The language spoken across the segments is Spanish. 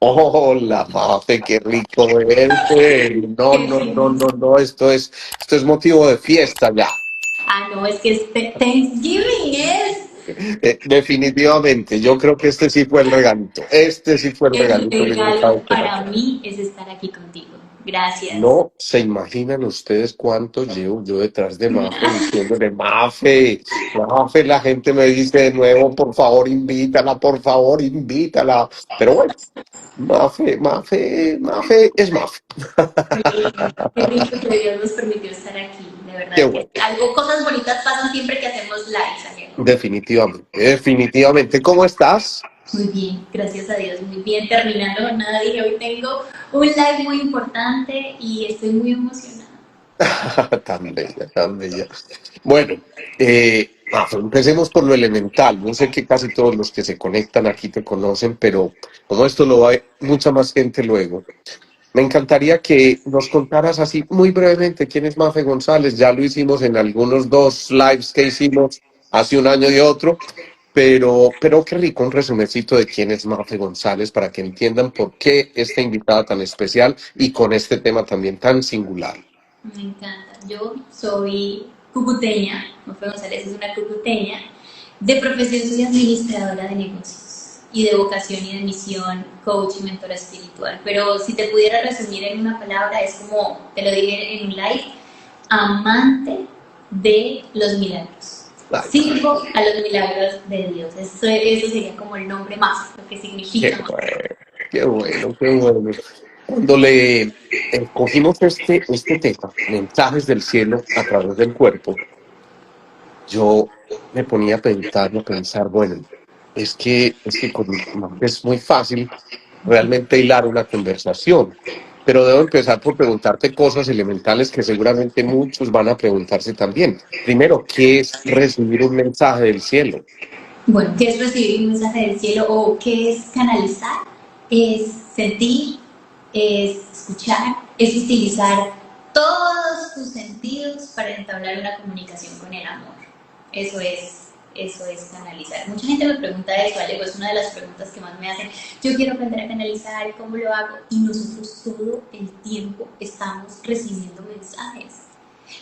Hola, Mafe, qué rico verte. No, Qué no, no, feliz. no, no, esto es motivo de fiesta ya. No, es que Thanksgiving es Definitivamente, yo creo que este sí fue el regalito. Este sí fue el el regalito que yo estaba regalo para esperando. mí es estar aquí contigo. Gracias. No se imaginan ustedes cuánto llevo yo detrás de Mafe diciéndole, Mafe, Mafe, la gente me dice de nuevo, por favor, invítala. Pero bueno, Mafe es Mafe. Qué rico que Dios nos permitió estar aquí. De Qué verdad que bueno. algo, cosas bonitas pasan siempre que hacemos live, Santiago. Definitivamente, definitivamente. ¿Cómo estás? Muy bien, gracias a Dios, muy bien. Terminando jornada, dije, hoy tengo un live muy importante y estoy muy emocionada. Tan bella, tan bella. Bueno, empecemos por lo elemental. Yo sé que casi todos los que se conectan aquí te conocen, pero como esto lo va a ver mucha más gente luego, me encantaría que nos contaras así muy brevemente quién es Mafe González. Ya lo hicimos en algunos dos lives que hicimos hace un año y otro, pero qué rico un resumencito de quién es Mafe González para que entiendan por qué esta invitada tan especial y con este tema también tan singular. Me encanta. Yo soy cucuteña, Mafe González es una cucuteña, de profesión soy administradora de negocios y de vocación y de misión, coach y mentora espiritual. Pero si te pudiera resumir en una palabra, es como te lo dije en un live, amante de los milagros. Ay, Sirvo a los milagros de Dios. Eso sería como el nombre más, lo que qué significa más. bueno, qué bueno, qué bueno. Cuando le cogimos este tema, mensajes del cielo a través del cuerpo, yo me ponía a pensar, bueno, es que con Mafe es muy fácil realmente hilar una conversación, pero debo empezar por preguntarte cosas elementales que seguramente muchos van a preguntarse también. Primero, ¿qué es recibir un mensaje del cielo? Bueno, ¿qué es recibir un mensaje del cielo o qué es canalizar? Es sentir, es escuchar, es utilizar todos tus sentidos para entablar una comunicación con el amor. Eso es canalizar. Mucha gente me pregunta eso, Alejo, es una de las preguntas que más me hacen. Yo quiero aprender a canalizar, ¿cómo lo hago? Y nosotros todo el tiempo estamos recibiendo mensajes.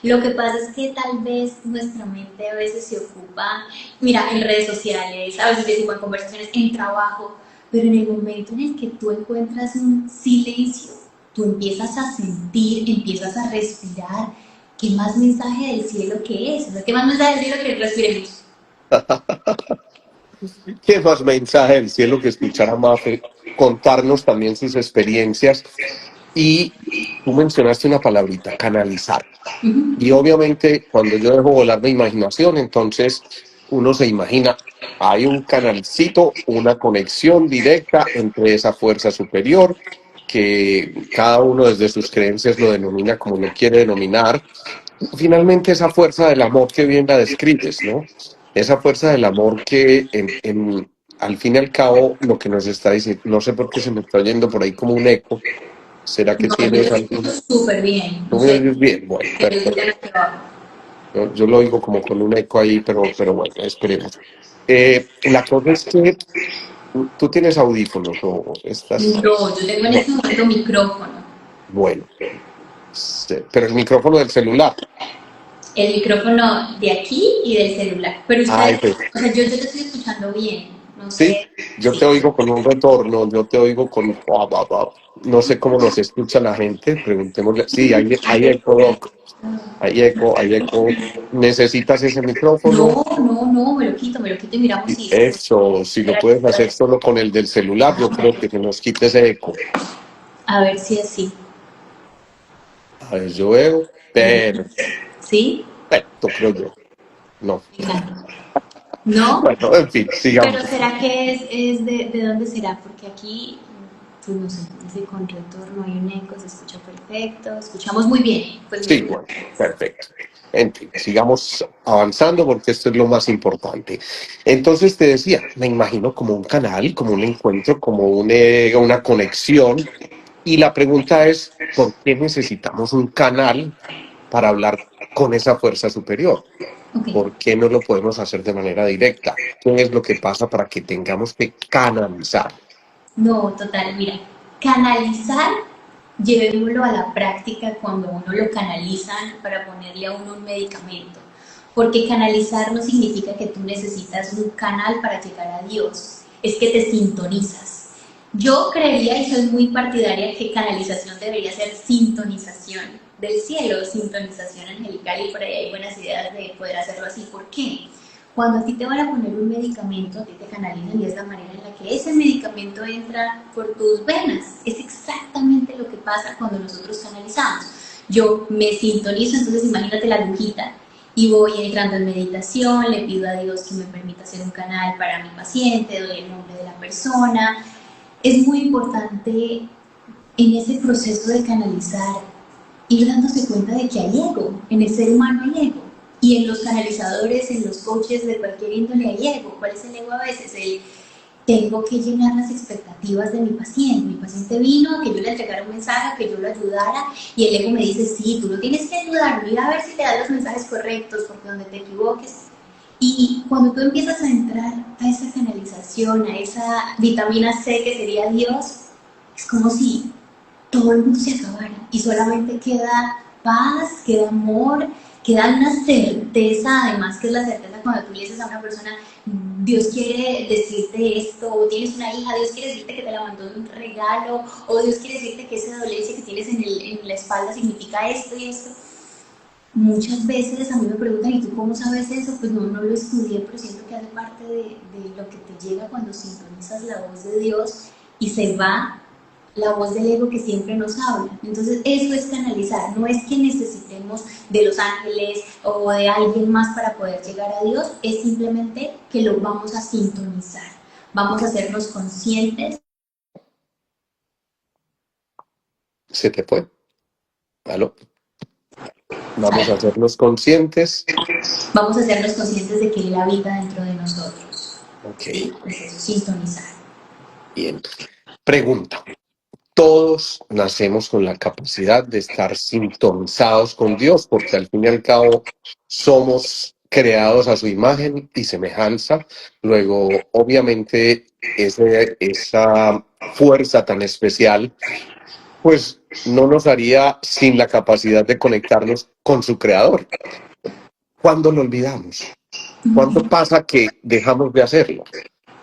Lo que pasa es que tal vez nuestra mente a veces se ocupa, mira, en redes sociales, a veces se ocupa en conversaciones, en trabajo, pero en el momento en el que tú encuentras un silencio, tú empiezas a sentir, empiezas a respirar. ¿Qué más mensaje del cielo que es? O sea, ¿qué más mensaje del cielo que respiremos? ¿Qué más mensaje del cielo que escuchar a Mafe contarnos también sus experiencias? Y tú mencionaste una palabrita, canalizar. Uh -huh. Y obviamente cuando yo dejo volar mi imaginación, entonces uno se imagina, hay un canalcito, una conexión directa entre esa fuerza superior, que cada uno desde sus creencias lo denomina como lo quiere denominar. Finalmente esa fuerza del amor que bien la describes, ¿no? Esa fuerza del amor que al fin y al cabo lo que nos está diciendo, no sé por qué se me está oyendo por ahí como un eco. ¿Será que No, yo tienes te escucho algún? súper bien, ¿Tú no me sé, oyes bien? Bueno, te lo perfecto. digo en trabajo. Yo lo oigo como con un eco ahí, pero bueno, esperemos. La cosa es que tú tienes audífonos o estás. No, yo tengo en No, este momento micrófono. bueno, pero el micrófono del celular. El micrófono de aquí y del celular. Pero Ay, ustedes, pues, o sea, yo te estoy escuchando bien, no sí, sé, yo te sí. oigo con un retorno, yo te oigo con. No sé cómo nos escucha la gente, preguntémosle. Sí, hay eco, Doc. Hay eco. ¿Necesitas ese micrófono? No, no, no, me lo quito y miramos Y si se escucha. eso, si lo puedes hacer solo con el del celular, yo creo que se nos quite ese eco. A ver si así. A ver, yo veo. ¿Sí? Perfecto, creo yo. No. Me encanta. ¿No? Bueno, en fin, Pero sigamos. ¿será que es de dónde será? Porque aquí, pues no sé, dice con retorno hay un eco, se escucha perfecto, escuchamos muy bien. Pues Sí, muchas bueno, gracias. perfecto. En fin, sigamos avanzando porque esto es lo más importante. Entonces te decía, me imagino como un canal, como un encuentro, como una conexión. Y la pregunta es, ¿por qué necesitamos un canal para hablar con esa fuerza superior? Ok. ¿Por qué no lo podemos hacer de manera directa? ¿Qué es lo que pasa para que tengamos que canalizar? No, total, mira, canalizar, llevémoslo a la práctica cuando uno lo canalizan para ponerle a uno un medicamento. Porque canalizar no significa que tú necesitas un canal para llegar a Dios, es que te sintonizas. Yo creería y soy muy partidaria que canalización debería ser sintonización del cielo, sintonización angelical, y por ahí hay buenas ideas de poder hacerlo así. ¿Por qué? Cuando a ti te van a poner un medicamento, a ti te canalizan y es la manera en la que ese medicamento entra por tus venas. Es exactamente lo que pasa cuando nosotros canalizamos. Yo me sintonizo, entonces imagínate la agujita y voy entrando en meditación, le pido a Dios que me permita hacer un canal para mi paciente, doy el nombre de la persona. Es muy importante en ese proceso de canalizar ir dándose cuenta de que hay ego, en el ser humano hay ego. Y en los canalizadores, en los coaches de cualquier índole hay ego. ¿Cuál es el ego a veces? El tengo que llenar las expectativas de mi paciente. Mi paciente vino a que yo le entregara un mensaje, a que yo lo ayudara, y el ego me dice, sí, tú lo tienes que ayudar, mira a ver si te da los mensajes correctos, porque donde te equivoques. Y cuando tú empiezas a entrar a esa canalización, a esa vitamina C que sería Dios, es como si todo el mundo se acabara y solamente queda paz, queda amor, queda una certeza, además que es la certeza cuando tú le dices a una persona, Dios quiere decirte esto, o tienes una hija, Dios quiere decirte que te la mandó de un regalo, o Dios quiere decirte que esa dolencia que tienes en la espalda significa esto y esto. Muchas veces a mí me preguntan, ¿y tú cómo sabes eso? Pues no, no lo estudié, pero siento que hace parte de lo que te llega cuando sintonizas la voz de Dios y se va la voz del ego que siempre nos habla. Entonces eso es canalizar, no es que necesitemos de los ángeles o de alguien más para poder llegar a Dios, es simplemente que lo vamos a sintonizar, vamos a hacernos conscientes. ¿Se te fue? ¿Aló? Vamos a hacernos conscientes. Vamos a hacernos conscientes de que Él habita dentro de nosotros. Ok, ¿Sí? Pues eso, sintonizar. bien. Pregunta. Todos nacemos con la capacidad de estar sintonizados con Dios, porque al fin y al cabo somos creados a su imagen y semejanza. Luego, obviamente, esa fuerza tan especial, pues no nos haría sin la capacidad de conectarnos con su creador. ¿Cuándo lo olvidamos? ¿Cuándo pasa que dejamos de hacerlo?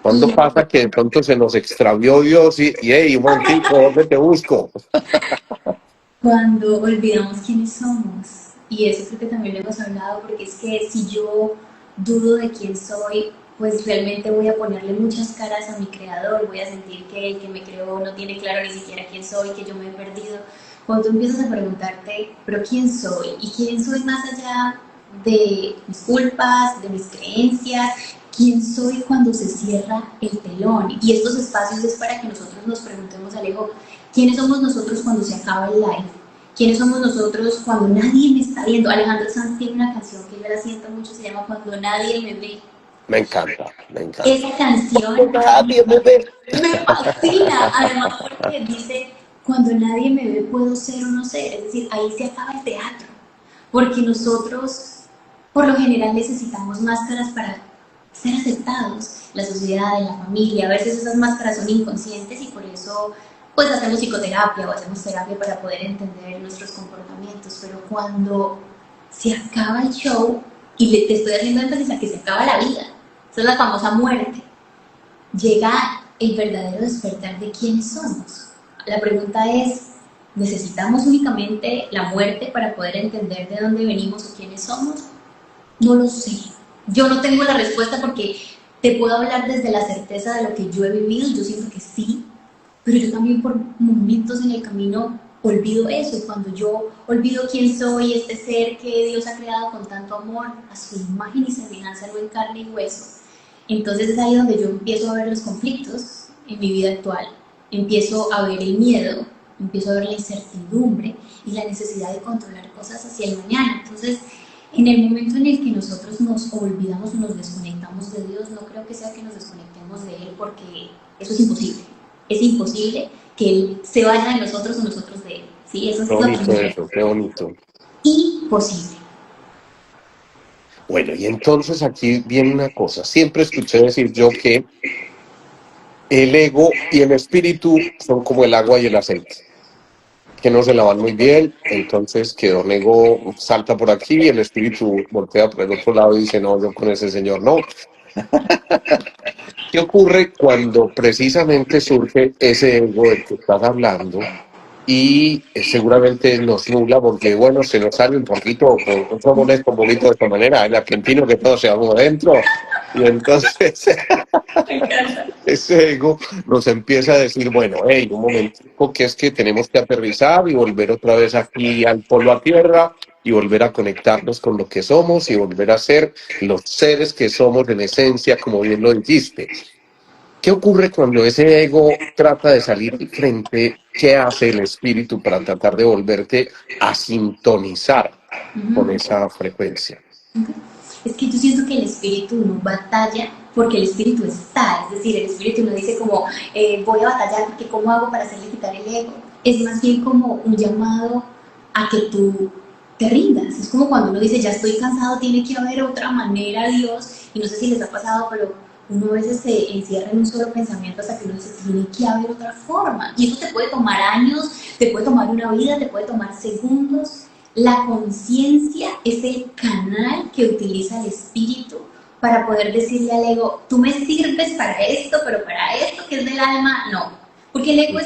¿Cuándo Y pasa que de pronto se nos extravió Dios y hey, un momentico, ¿dónde te busco? cuando olvidamos quiénes somos, y eso creo que también lo hemos hablado, porque es que si yo dudo de quién soy, pues realmente voy a ponerle muchas caras a mi creador, voy a sentir que el que me creó no tiene claro ni siquiera quién soy, que yo me he perdido. Cuando tú empiezas a preguntarte, pero quién soy, y quién soy más allá de mis culpas, de mis creencias, quién soy cuando se cierra el telón. Y estos espacios es para que nosotros nos preguntemos, Alejo, ¿quiénes somos nosotros cuando se acaba el live? ¿Quiénes somos nosotros cuando nadie me está viendo? Alejandro Sanz tiene una canción que yo la siento mucho, se llama Cuando nadie me ve. Me encanta, me encanta. Esa canción Nadie me ve. me fascina, además porque dice, cuando nadie me ve puedo ser o no ser, es decir, ahí se acaba el teatro, porque nosotros por lo general necesitamos máscaras para ser aceptados, la sociedad, en la familia, a veces esas máscaras son inconscientes y por eso pues hacemos psicoterapia o hacemos terapia para poder entender nuestros comportamientos, pero cuando se acaba el show, y te estoy haciendo énfasis a que se acaba la vida, esa es la famosa muerte, llega el verdadero despertar de quiénes somos. La pregunta es, ¿necesitamos únicamente la muerte para poder entender de dónde venimos o quiénes somos? No lo sé. Yo no tengo la respuesta porque te puedo hablar desde la certeza de lo que yo he vivido, yo siento que sí, pero yo también por momentos en el camino olvido eso, cuando yo olvido quién soy, este ser que Dios ha creado con tanto amor, a su imagen y semejanza, no en carne y hueso. Entonces es ahí donde yo empiezo a ver los conflictos en mi vida actual, empiezo a ver el miedo, empiezo a ver la incertidumbre y la necesidad de controlar cosas hacia el mañana. Entonces, en el momento en el que nosotros nos olvidamos o nos desconectamos de Dios, no creo que sea que nos desconectemos de Él, porque eso es imposible. Es imposible que Él se vaya de nosotros o nosotros de Él. ¿Sí? Eso es Qué lo bonito primero. eso, qué bonito. Imposible. Bueno, y entonces aquí viene una cosa. Siempre escuché decir yo que El ego y el espíritu son como el agua y el aceite, que no se lavan muy bien, entonces que Don Ego salta por aquí y el espíritu voltea por el otro lado y dice, no, yo con ese señor no. ¿Qué ocurre cuando precisamente surge ese ego del que estás hablando? Y seguramente nos nubla porque, bueno, se nos sale un poquito, somos un poquito de esta manera, el argentino que todo se va adentro, y entonces Me encanta. ese ego nos empieza a decir, bueno, hey, un momentico, que es que tenemos que aterrizar y volver otra vez aquí al polo a tierra y volver a conectarnos con lo que somos y volver a ser los seres que somos en esencia, como bien lo dijiste. ¿Qué ocurre cuando ese ego trata de salir de frente? ¿Qué hace el espíritu para tratar de volverte a sintonizar con Ujú. esa frecuencia? Es que yo siento que el espíritu no batalla porque el espíritu está, es decir, el espíritu no dice como voy a batallar porque cómo hago para hacerle quitar el ego, es más bien como un llamado a que tú te rindas, es como cuando uno dice ya estoy cansado, tiene que haber otra manera, Dios, y no sé si les ha pasado, pero uno a veces se encierra en un solo pensamiento hasta que uno dice tiene que haber otra forma, y eso te puede tomar años, te puede tomar una vida, te puede tomar segundos. La conciencia es el canal que utiliza el espíritu para poder decirle al ego, tú me sirves para esto, pero para esto que es del alma, no. Porque el ego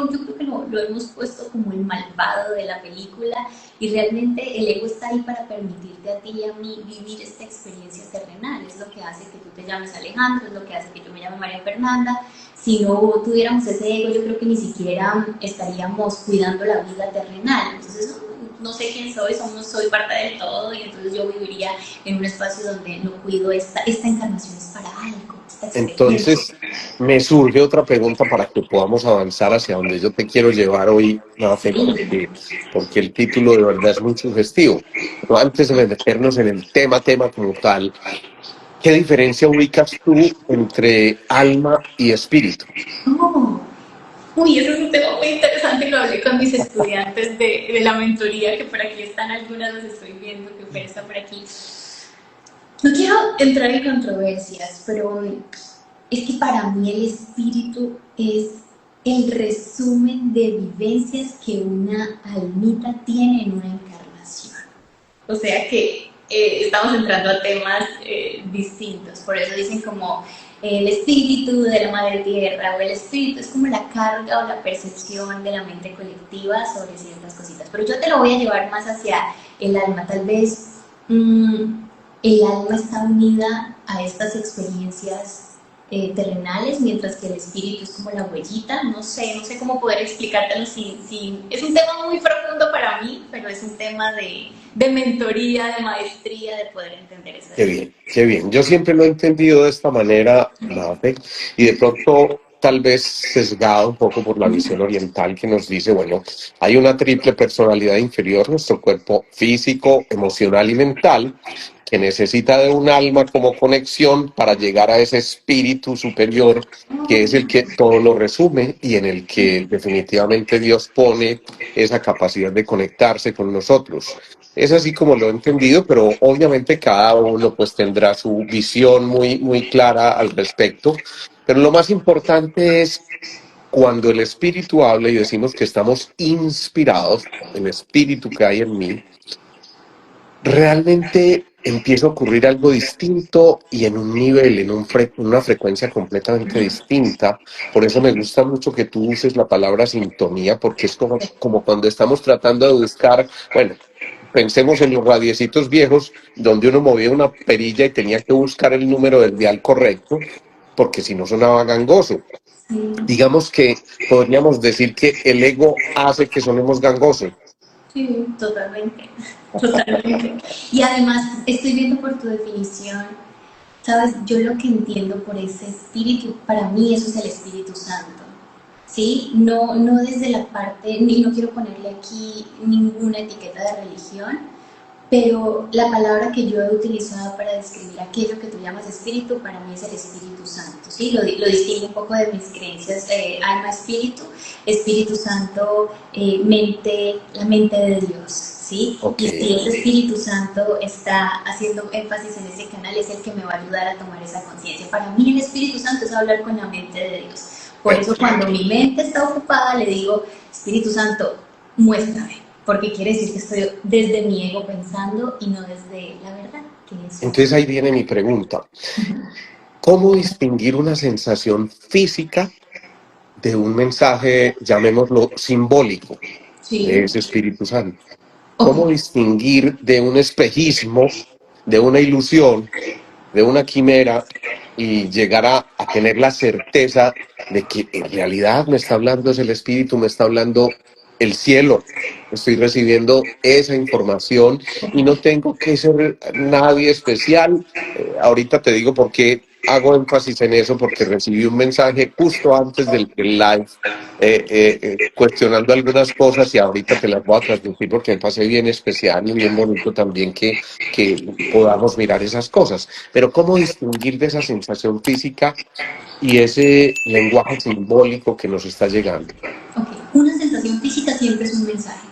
yo creo que lo hemos puesto como el malvado de la película y realmente el ego está ahí para permitirte a ti y a mí vivir esta experiencia terrenal. Es lo que hace que tú te llames Alejandro, es lo que hace que yo me llame María Fernanda. Si no tuviéramos ese ego, yo creo que ni siquiera estaríamos cuidando la vida terrenal. Entonces, no sé quién soy, soy parte del todo y entonces yo viviría en un espacio donde no cuido esta encarnación es para algo, esta experiencia. Entonces, me surge otra pregunta para que podamos avanzar hacia donde yo te quiero llevar hoy, Nafe, Sí. porque el título de verdad es muy sugestivo. Pero antes de meternos en el tema como tal, ¿qué diferencia ubicas tú entre alma y espíritu? Oh. Uy, ese es un tema muy interesante, lo hablé con mis estudiantes de la mentoría, que por aquí están algunas, las estoy viendo, que Fer está por aquí. No quiero entrar en controversias, pero es que para mí el espíritu es el resumen de vivencias que una almita tiene en una encarnación. O sea que estamos entrando a temas distintos. Por eso dicen como el espíritu de la madre tierra o el espíritu es como la carga o la percepción de la mente colectiva sobre ciertas cositas. Pero yo te lo voy a llevar más hacia el alma. Tal vez el alma está unida a estas experiencias terrenales, mientras que el espíritu es como la huellita. No sé cómo poder explicártelo. Es un tema muy profundo para mí, pero es un tema de mentoría, de maestría, de poder entender esa Qué diferencia. bien, qué bien. Yo siempre lo he entendido de esta manera, Nafe, y de pronto tal vez sesgado un poco por la visión oriental que nos dice, bueno, hay una triple personalidad inferior, nuestro cuerpo físico, emocional y mental, que necesita de un alma como conexión para llegar a ese espíritu superior que es el que todo lo resume y en el que definitivamente Dios pone esa capacidad de conectarse con nosotros. Es así como lo he entendido, pero obviamente cada uno pues tendrá su visión muy clara al respecto. Pero lo más importante es cuando el espíritu habla y decimos que estamos inspirados, el espíritu que hay en mí, realmente empieza a ocurrir algo distinto y en un nivel, una frecuencia completamente distinta. Por eso me gusta mucho que tú uses la palabra sintonía, porque es como cuando estamos tratando de buscar, bueno, pensemos en los radiecitos viejos, donde uno movía una perilla y tenía que buscar el número del dial correcto, porque si no sonaba gangoso. Sí, Digamos que podríamos decir que el ego hace que sonemos gangosos. sí, totalmente, totalmente. Y además, estoy viendo por tu definición, sabes, yo lo que entiendo por ese espíritu, para mí eso es el Espíritu Santo. ¿Sí? No desde la parte, ni no quiero ponerle aquí ninguna etiqueta de religión, pero la palabra que yo he utilizado para describir aquello que tú llamas espíritu, para mí es el Espíritu Santo, ¿sí? Lo distingo un poco de mis creencias, alma, espíritu, Espíritu Santo, mente, la mente de Dios, ¿sí? Ok. Y si ese Espíritu Santo está haciendo énfasis en ese canal, es el que me va a ayudar a tomar esa conciencia. Para mí el Espíritu Santo es hablar con la mente de Dios. Por eso Perfecto. cuando mi mente está ocupada, le digo, Espíritu Santo, muéstrame, porque quiere decir que estoy desde mi ego pensando y no desde la verdad, que es su Entonces ahí espíritu. viene mi pregunta. ¿Cómo distinguir una sensación física de un mensaje, llamémoslo, simbólico de Sí, ese Espíritu Santo? ok. ¿Cómo distinguir de un espejismo, de una ilusión, de una quimera y llegar a tener la certeza de que en realidad me está hablando es el Espíritu, me está hablando el cielo? Estoy recibiendo esa información y no tengo que ser nadie especial. Ahorita te digo por qué hago énfasis en eso, porque recibí un mensaje justo antes del live cuestionando algunas cosas y ahorita te las voy a transmitir porque me pasé bien especial y bien bonito también que podamos mirar esas cosas. Pero ¿cómo distinguir de esa sensación física y ese lenguaje simbólico que nos está llegando? Ok, una sensación física siempre es un mensaje,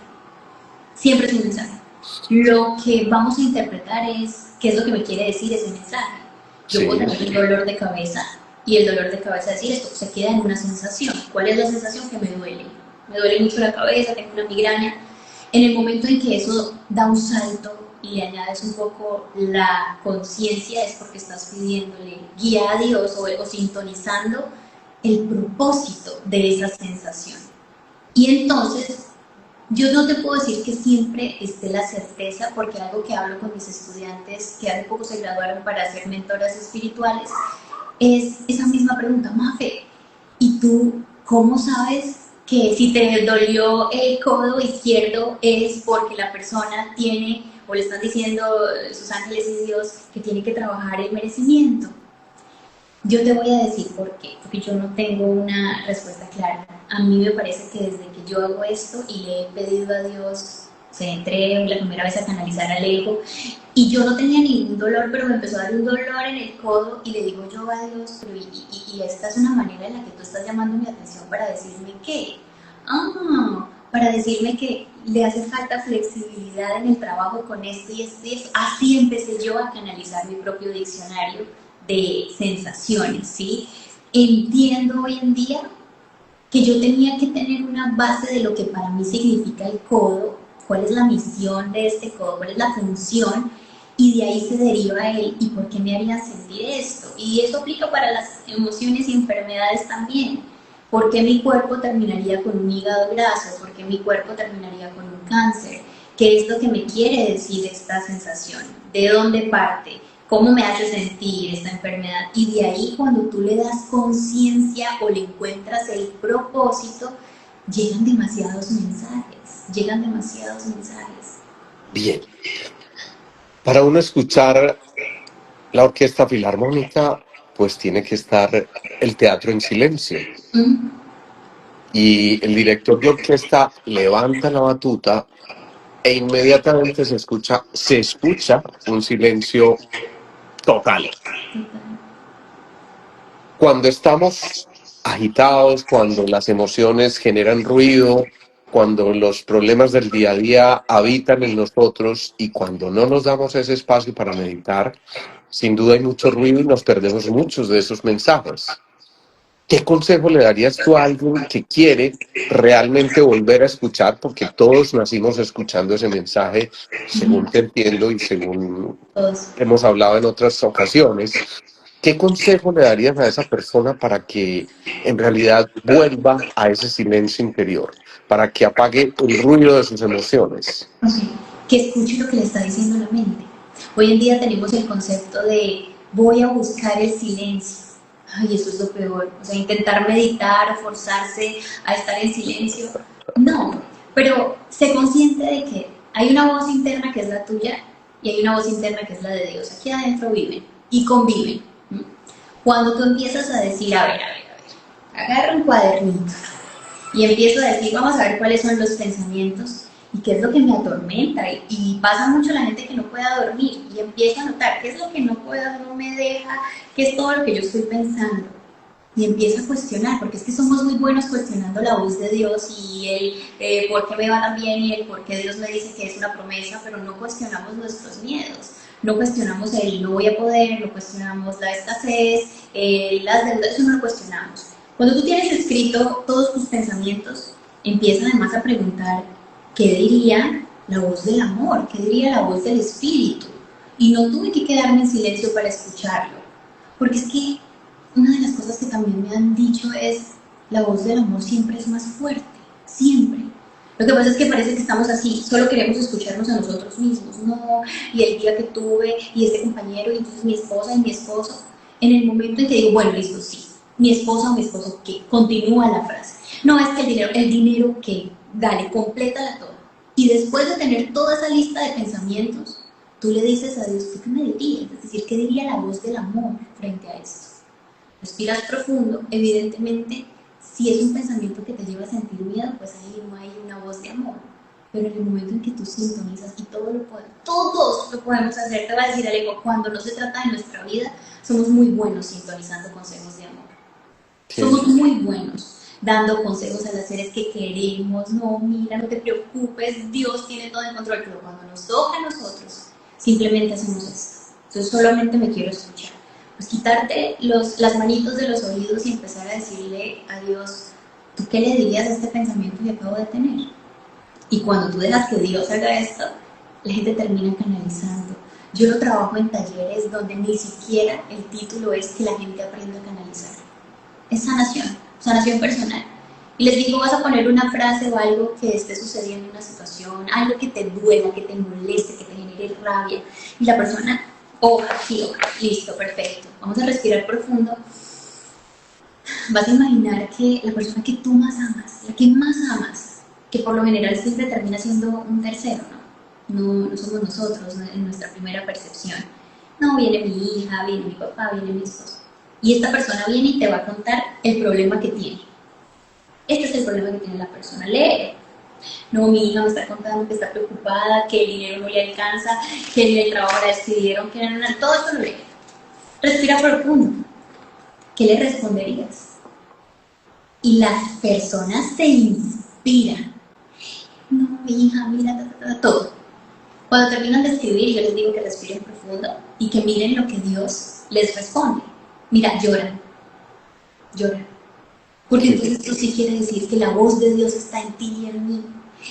siempre es un mensaje. Lo que vamos a interpretar es qué es lo que me quiere decir ese mensaje. Yo puedo Sí, tener un dolor de cabeza y el dolor de cabeza decir esto se queda en una sensación. ¿Cuál es la sensación? Que me duele. Me duele mucho la cabeza, tengo una migraña. En el momento en que eso da un salto y le añades un poco la conciencia, es porque estás pidiéndole guía a Dios o sintonizando el propósito de esa sensación. Y entonces, yo no te puedo decir que siempre esté la certeza, porque algo que hablo con mis estudiantes que hace poco se graduaron para ser mentoras espirituales, es esa misma pregunta, Mafe, ¿y tú cómo sabes que si te dolió el codo izquierdo es porque la persona tiene, o le están diciendo sus ángeles y Dios, que tiene que trabajar el merecimiento? Yo te voy a decir por qué, porque yo no tengo una respuesta clara. A mí me parece que desde que yo hago esto y le he pedido a Dios, se entré la primera vez a canalizar al ego, y yo no tenía ningún dolor, pero me empezó a dar un dolor en el codo y le digo yo a Dios, pero y esta es una manera en la que tú estás llamando mi atención para decirme qué. Para decirme que le hace falta flexibilidad en el trabajo con esto y esto y esto. Así empecé yo a canalizar mi propio diccionario de sensaciones, ¿sí? Entiendo hoy en día que yo tenía que tener una base de lo que para mí significa el codo, cuál es la misión de este codo, cuál es la función, y de ahí se deriva el y por qué me harían sentir esto. Y eso aplica para las emociones y enfermedades también. ¿Por qué mi cuerpo terminaría con un hígado graso? ¿Por qué mi cuerpo terminaría con un cáncer? ¿Qué es lo que me quiere decir esta sensación? ¿De dónde parte? ¿Cómo me hace sentir esta enfermedad? Y de ahí cuando tú le das conciencia o le encuentras el propósito, llegan demasiados mensajes, llegan demasiados mensajes. bien. Para uno escuchar la orquesta filarmónica, pues tiene que estar el teatro en silencio. ¿Mm? Y el director de orquesta levanta la batuta e inmediatamente se escucha un silencio total. Cuando estamos agitados, cuando las emociones generan ruido, cuando los problemas del día a día habitan en nosotros y cuando no nos damos ese espacio para meditar, sin duda hay mucho ruido y nos perdemos muchos de esos mensajes. ¿Qué consejo le darías tú a alguien que quiere realmente volver a escuchar? Porque todos nacimos escuchando ese mensaje, según te entiendo y según Todos. hemos hablado en otras ocasiones. ¿Qué consejo le darías a esa persona para que en realidad vuelva a ese silencio interior, para que apague el ruido de sus emociones? Okay. Que escuche lo que le está diciendo la mente. Hoy en día tenemos el concepto de voy a buscar el silencio. Ay, eso es lo peor. O sea, intentar meditar o forzarse a estar en silencio. No, pero sé consciente de que hay una voz interna que es la tuya y hay una voz interna que es la de Dios. Aquí adentro viven y conviven. Cuando tú empiezas a decir, agarra un cuadernito y empiezo a decir, vamos a ver cuáles son los pensamientos y qué es lo que me atormenta. Y pasa mucho la gente que no pueda dormir y empiezo a notar qué es lo que no puedo, no me deja, qué es todo lo que yo estoy pensando. y empieza a cuestionar, porque es que somos muy buenos cuestionando la voz de Dios y el por qué me va tan bien y el por qué Dios me dice que es una promesa, pero no cuestionamos nuestros miedos, no cuestionamos el no voy a poder, no cuestionamos la escasez, las deudas, eso no lo cuestionamos. Cuando tú tienes escrito todos tus pensamientos, empiezas además a preguntar qué diría la voz del amor, qué diría la voz del espíritu. Y no tuve que quedarme en silencio para escucharlo, porque es que una de las cosas que también me han dicho es, la voz del amor siempre es más fuerte, siempre. Lo que pasa es que parece que estamos así, solo queremos escucharnos a nosotros mismos, no, y el día que tuve, y este compañero, y entonces mi esposa y mi esposo, en el momento en que digo, bueno, listo, sí, mi esposa o mi esposo, ¿qué? Continúa la frase. No, es que el dinero, ¿qué? Dale, complétala toda. Y después de tener toda esa lista de pensamientos, tú le dices a Dios, ¿tú qué me dirías? Es decir, ¿qué diría la voz del amor frente a esto? Respiras profundo, evidentemente, si es un pensamiento que te lleva a sentir miedo, pues ahí no hay una voz de amor. Pero en el momento en que tú sintonizas, y todos lo podemos hacer, te va a decir Alejo, cuando no se trata de nuestra vida, somos muy buenos sintonizando consejos de amor. Somos Sí, muy buenos dando consejos a las seres que queremos, no, mira, no te preocupes, Dios tiene todo en control, pero cuando nos toca a nosotros, simplemente hacemos esto. Entonces solamente me quiero escuchar. Pues quitarte las manitos de los oídos y empezar a decirle a Dios, ¿tú qué le dirías a este pensamiento que acabo de tener? Y cuando tú dejas que Dios haga esto, la gente termina canalizando. Yo lo trabajo en talleres donde ni siquiera el título es que la gente aprenda a canalizar. Es sanación, sanación personal. Y les digo, vas a poner una frase o algo que esté sucediendo en una situación, algo que te duela, que te moleste, que te genere rabia. Y la persona, hoja, sí, hoja, listo, perfecto. Vamos a respirar profundo. Vas a imaginar que la persona que tú más amas, la que más amas, que por lo general siempre termina siendo un tercero, ¿no? No somos nosotros, ¿no? En nuestra primera percepción. No, viene mi hija, viene mi papá, viene mi esposo. Y esta persona viene y te va a contar el problema que tiene. Este es el problema que tiene la persona. Lee. No, mi hija me está contando que está preocupada, que el dinero no le alcanza, que en el trabajo la despidieron, que todo esto lo lee. Respira profundo. ¿Qué le responderías? Y las personas se inspiran. No, mi hija, mira, todo. Cuando terminan de escribir, yo les digo que respiren profundo y que miren lo que Dios les responde. Mira, lloran, lloran. Porque qué entonces esto sí quiere decir que la voz de Dios está en ti y en mí.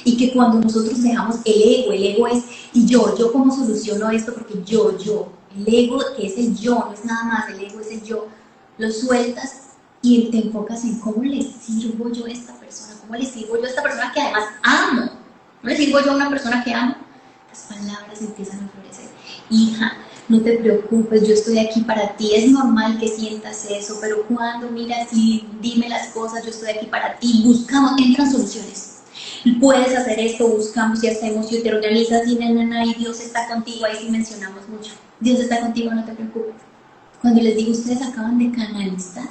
Y que cuando nosotros dejamos el ego es, y yo cómo soluciono esto, porque el ego que es el yo, no es nada más, el ego es el yo, lo sueltas y te enfocas en cómo le sirvo yo a esta persona, cómo le sirvo yo a esta persona que además amo. ¿Cómo le sirvo yo a una persona que amo? Las palabras empiezan a florecer. Hija, no te preocupes, yo estoy aquí para ti, es normal que sientas eso, pero cuando miras y dime las cosas, yo estoy aquí para ti, buscamos, entran soluciones. Puedes hacer esto, buscamos y hacemos y te organizas y y Dios está contigo, ahí sí mencionamos mucho. Dios está contigo, no te preocupes. Cuando les digo, ustedes acaban de canalizar,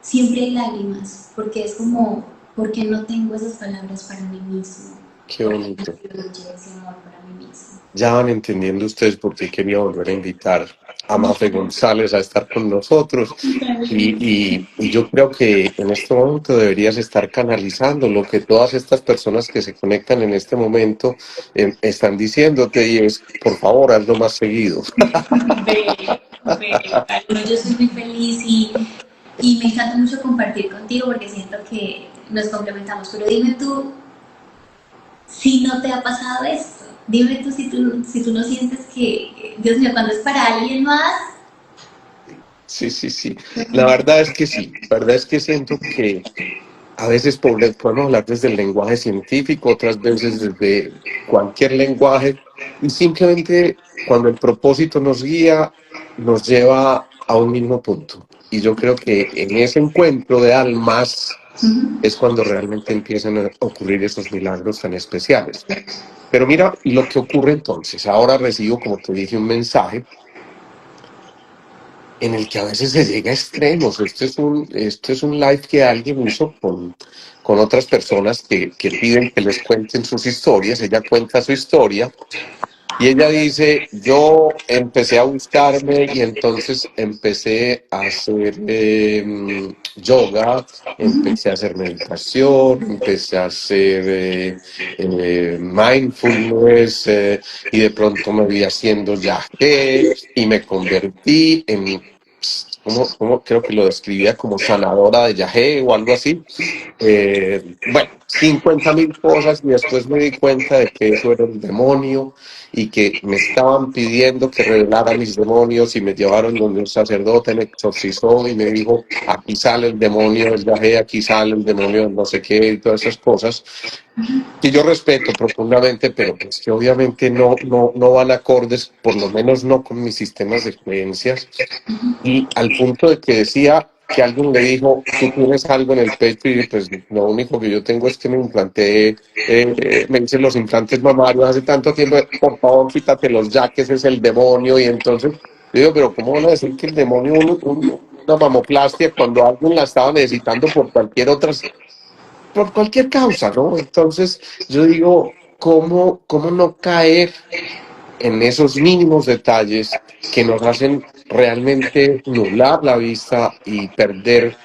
siempre hay lágrimas, porque es como, ¿por qué no tengo esas palabras para mí mismo? qué ¿Por qué no bonito. fluye ese amor para mí mismo? Ya van entendiendo ustedes por qué quería volver a invitar a Mafe González a estar con nosotros. Y yo creo que en este momento deberías estar canalizando lo que todas estas personas que se conectan en este momento están diciéndote y es, por favor, hazlo más seguido. Bello, Carlos, yo soy muy feliz y me encanta mucho compartir contigo porque siento que nos complementamos. Pero dime tú si no te ha pasado esto. Dime tú si tú no sientes que, Dios mío, cuando es para alguien más. Sí, sí, sí. La verdad es que sí. La verdad es que siento que a veces podemos hablar desde el lenguaje científico, otras veces desde cualquier lenguaje, y simplemente cuando el propósito nos guía, nos lleva a un mismo punto. Y yo creo que en ese encuentro de almas es cuando realmente empiezan a ocurrir esos milagros tan especiales. Pero mira lo que ocurre entonces. Ahora recibo, como te dije, un mensaje en el que a veces se llega a extremos. Esto es un live que alguien hizo con otras personas que piden que les cuenten sus historias. Ella cuenta su historia Y ella dice, yo empecé a buscarme y entonces empecé a hacer yoga, empecé a hacer meditación, empecé a hacer mindfulness y de pronto me vi haciendo yagé y me convertí en, ¿cómo creo que lo describía como sanadora de yagé o algo así? Bueno, 50.000 cosas y después me di cuenta de que eso era el demonio y que me estaban pidiendo que revelara mis demonios y me llevaron donde un sacerdote me exorcizó y me dijo, aquí sale el demonio del viaje, aquí sale el demonio del no sé qué y todas esas cosas que yo respeto profundamente, pero pues que obviamente no van acordes, por lo menos no con mis sistemas de creencias y al punto de que decía que alguien le dijo, tú tienes algo en el pecho y pues lo único que yo tengo es que me implanté, me hice los implantes mamarios hace tanto tiempo, por favor quítatelos ya que ese es el demonio y entonces digo, pero ¿cómo van a decir que el demonio una mamoplastia cuando alguien la estaba necesitando por cualquier causa, ¿no? Entonces yo digo, ¿cómo no caer en esos mínimos detalles que nos hacen realmente nublar la vista y perder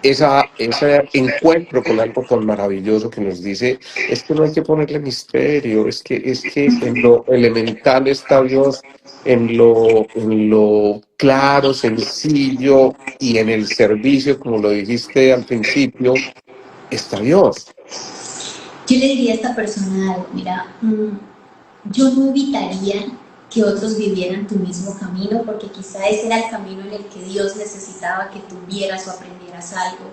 ese encuentro con algo tan maravilloso que nos dice, es que no hay que ponerle misterio, es que en lo elemental está Dios, en lo claro, sencillo y en el servicio, como lo dijiste al principio, está Dios. Yo le diría a esta persona algo, mira, yo no evitaría que otros vivieran tu mismo camino, porque quizá ese era el camino en el que Dios necesitaba que tuvieras o aprendieras algo.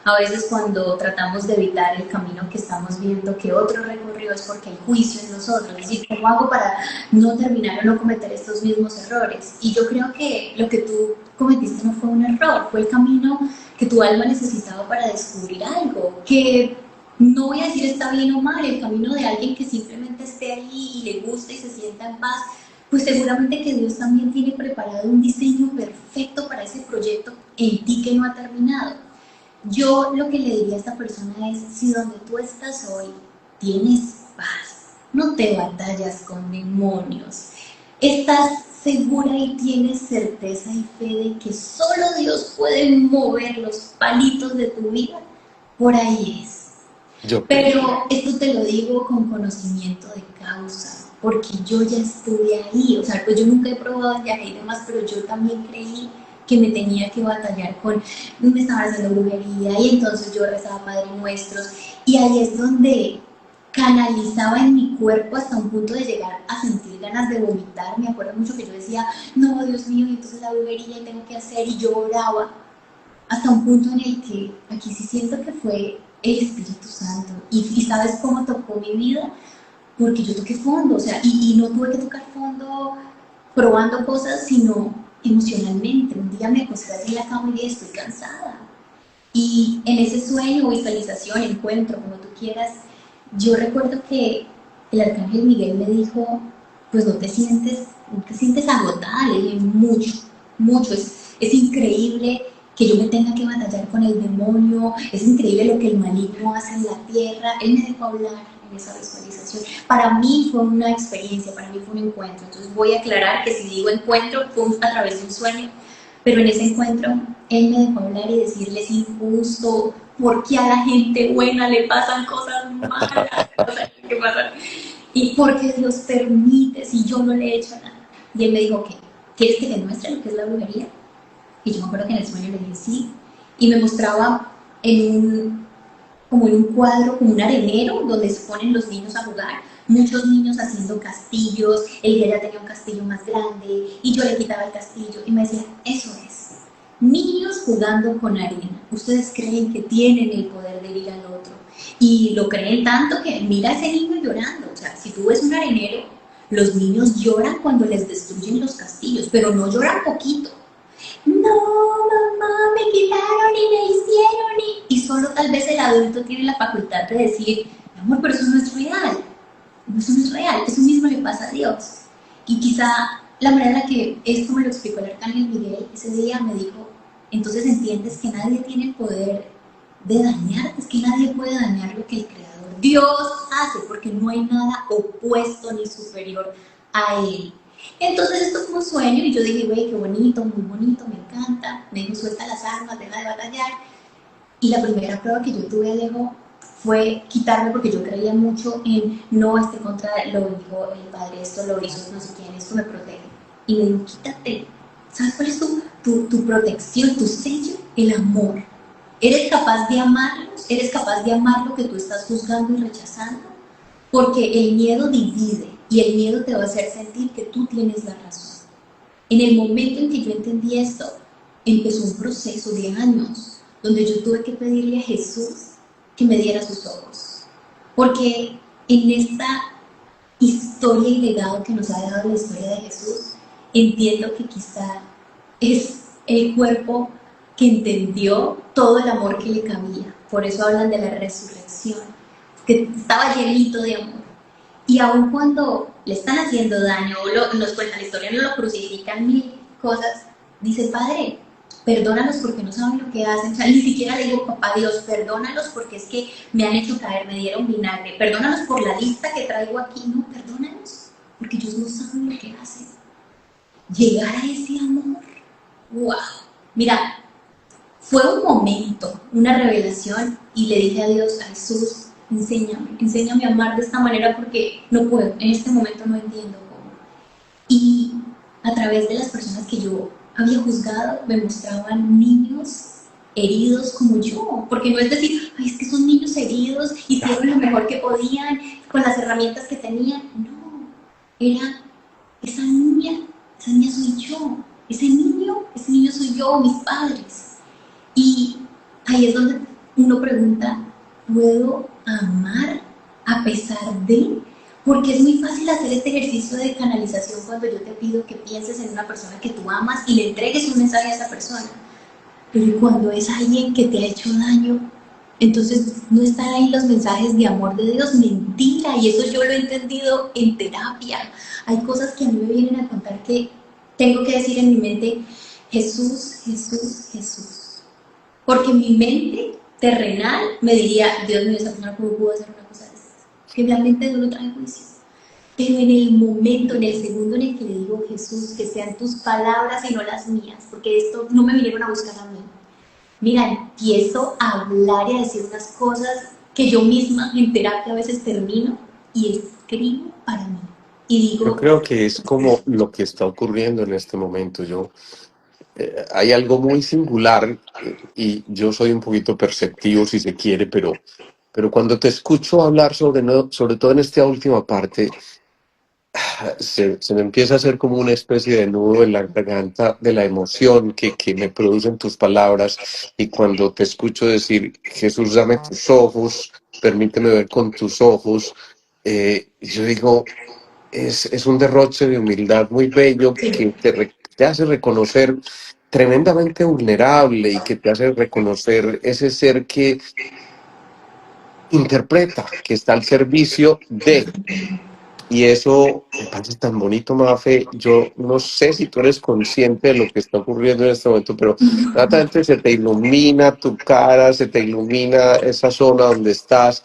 A veces cuando tratamos de evitar el camino que estamos viendo que otro recorrió es porque hay juicio en nosotros, es decir, ¿cómo hago para no terminar o no cometer estos mismos errores? Y yo creo que lo que tú cometiste no fue un error, fue el camino que tu alma necesitaba para descubrir algo, que no voy a decir está bien o mal, el camino de alguien que simplemente esté ahí y le guste y se sienta en paz, pues seguramente que Dios también tiene preparado un diseño perfecto para ese proyecto en ti que no ha terminado. Yo lo que le diría a esta persona es, si donde tú estás hoy tienes paz, no te batallas con demonios, estás segura y tienes certeza y fe de que solo Dios puede mover los palitos de tu vida, por ahí es. Yo creo. Pero esto te lo digo con conocimiento de causa, porque yo ya estuve ahí, o sea, pues yo nunca he probado el viaje y demás, pero yo también creí que me tenía que batallar con, me estaba haciendo brujería y entonces yo rezaba Padre Nuestros y ahí es donde canalizaba en mi cuerpo hasta un punto de llegar a sentir ganas de vomitar. Me acuerdo mucho que yo decía, no, Dios mío, y entonces la brujería y tengo que hacer y yo oraba hasta un punto en el que aquí sí siento que fue el Espíritu Santo. Y ¿sabes cómo tocó mi vida? Porque yo toqué fondo, o sea, y no tuve que tocar fondo probando cosas, sino emocionalmente. Un día me acosté así en la cama y dije, estoy cansada. Y en ese sueño, visualización, encuentro, como tú quieras, yo recuerdo que el arcángel Miguel me dijo, pues no te sientes agotada, le dije, mucho, mucho, es increíble que yo me tenga que batallar con el demonio, es increíble lo que el maligno hace en la tierra. Él me dejó hablar en esa visualización. Para mí fue una experiencia, para mí fue un encuentro. Entonces voy a aclarar que si digo encuentro fue a través de un sueño, pero en ese encuentro él me dejó hablar y decirle es injusto, porque a la gente buena le pasan cosas malas, cosas que pasan, y porque Dios permite si yo no le he hecho nada. Y él me dijo, ¿qué? ¿Quieres que te muestre lo que es la brujería? Y yo me acuerdo que en el sueño le dije sí, y me mostraba como en un cuadro, como un arenero, donde se ponen los niños a jugar, muchos niños haciendo castillos, él ya tenía un castillo más grande, y yo le quitaba el castillo, y me decía, eso es, niños jugando con arena, ustedes creen que tienen el poder de ir al otro, y lo creen tanto que mira a ese niño llorando, o sea, si tú ves un arenero, los niños lloran cuando les destruyen los castillos, pero no lloran poquito, no, mamá, me quitaron y me hicieron y solo tal vez el adulto tiene la facultad de decir, mi amor, pero eso no es real, eso no es real, eso mismo le pasa a Dios. Y quizá la manera en la que esto me lo explicó el arcángel Miguel ese día me dijo, entonces entiendes que nadie tiene el poder de dañar, es que nadie puede dañar lo que el Creador Dios hace, porque no hay nada opuesto ni superior a él. Entonces esto fue un sueño y yo dije, güey, qué bonito, muy bonito, me encanta. Me dijo, suelta las armas, deja de batallar. Y la primera prueba que yo tuve, Alejo, fue quitarme porque yo creía mucho en no, contra lo dijo el padre, esto lo hizo no sé quién, esto me protege. Y me dijo, quítate. ¿Sabes cuál es tu protección, tu sello? El amor. ¿Eres capaz de amarlos? ¿Eres capaz de amar lo que tú estás juzgando y rechazando? Porque el miedo divide y el miedo te va a hacer sentir que tú tienes la razón. En el momento en que yo entendí esto, empezó un proceso de años donde yo tuve que pedirle a Jesús que me diera sus ojos. Porque en esta historia y legado que nos ha dejado la historia de Jesús, entiendo que quizá es el cuerpo que entendió todo el amor que le cabía. Por eso hablan de la resurrección, que estaba llenito de amor. Y aun cuando le están haciendo daño, o nos cuentan la historia, no lo crucifican, mil cosas, dice, Padre, perdónalos porque no saben lo que hacen. O sea, ni siquiera le digo, papá Dios, perdónalos porque es que me han hecho caer, me dieron vinagre. Perdónalos por la lista que traigo aquí. No, perdónalos porque ellos no saben lo que hacen. Llegar a ese amor, wow. Mira, fue un momento, una revelación, y le dije a Dios, a Jesús, enséñame a amar de esta manera porque no puedo, en este momento no entiendo cómo. Y a través de las personas que yo había juzgado, me mostraban niños heridos como yo, porque no es decir, ay, es que son niños heridos, hicieron lo mejor que podían con las herramientas que tenían. No, era esa niña soy yo, ese niño soy yo, mis padres. Y ahí es donde uno pregunta, ¿puedo amar a pesar de? Porque es muy fácil hacer este ejercicio de canalización cuando yo te pido que pienses en una persona que tú amas y le entregues un mensaje a esa persona. Pero cuando es alguien que te ha hecho daño, entonces no están ahí los mensajes de amor de Dios, mentira, y eso yo lo he entendido en terapia. Hay cosas que a mí me vienen a contar que tengo que decir en mi mente, Jesús, Jesús, Jesús. Porque mi mente terrenal me diría, Dios mío, esa persona cómo pudo hacer una cosa de esas. Que mi mente no lo trae juicio. Pero en el momento, en el segundo en el que le digo, Jesús, que sean tus palabras y no las mías, porque esto no me vinieron a buscar a mí. Mira, empiezo a hablar y a decir unas cosas que yo misma en terapia a veces termino y escribo para mí. Y Yo digo, creo que es como lo que está ocurriendo en este momento. Hay algo muy singular y yo soy un poquito perceptivo si se quiere, pero cuando te escucho hablar sobre todo en esta última parte, se me empieza a hacer como una especie de nudo en la garganta de la emoción que me producen tus palabras. Y cuando te escucho decir, Jesús, dame tus ojos, permíteme ver con tus ojos, yo digo, es un derroche de humildad muy bello que te hace reconocer tremendamente vulnerable y que te hace reconocer ese ser que interpreta, que está al servicio de. Y eso me parece tan bonito, Mafe. Yo no sé si tú eres consciente de lo que está ocurriendo en este momento, pero realmente se te ilumina tu cara, se te ilumina esa zona donde estás.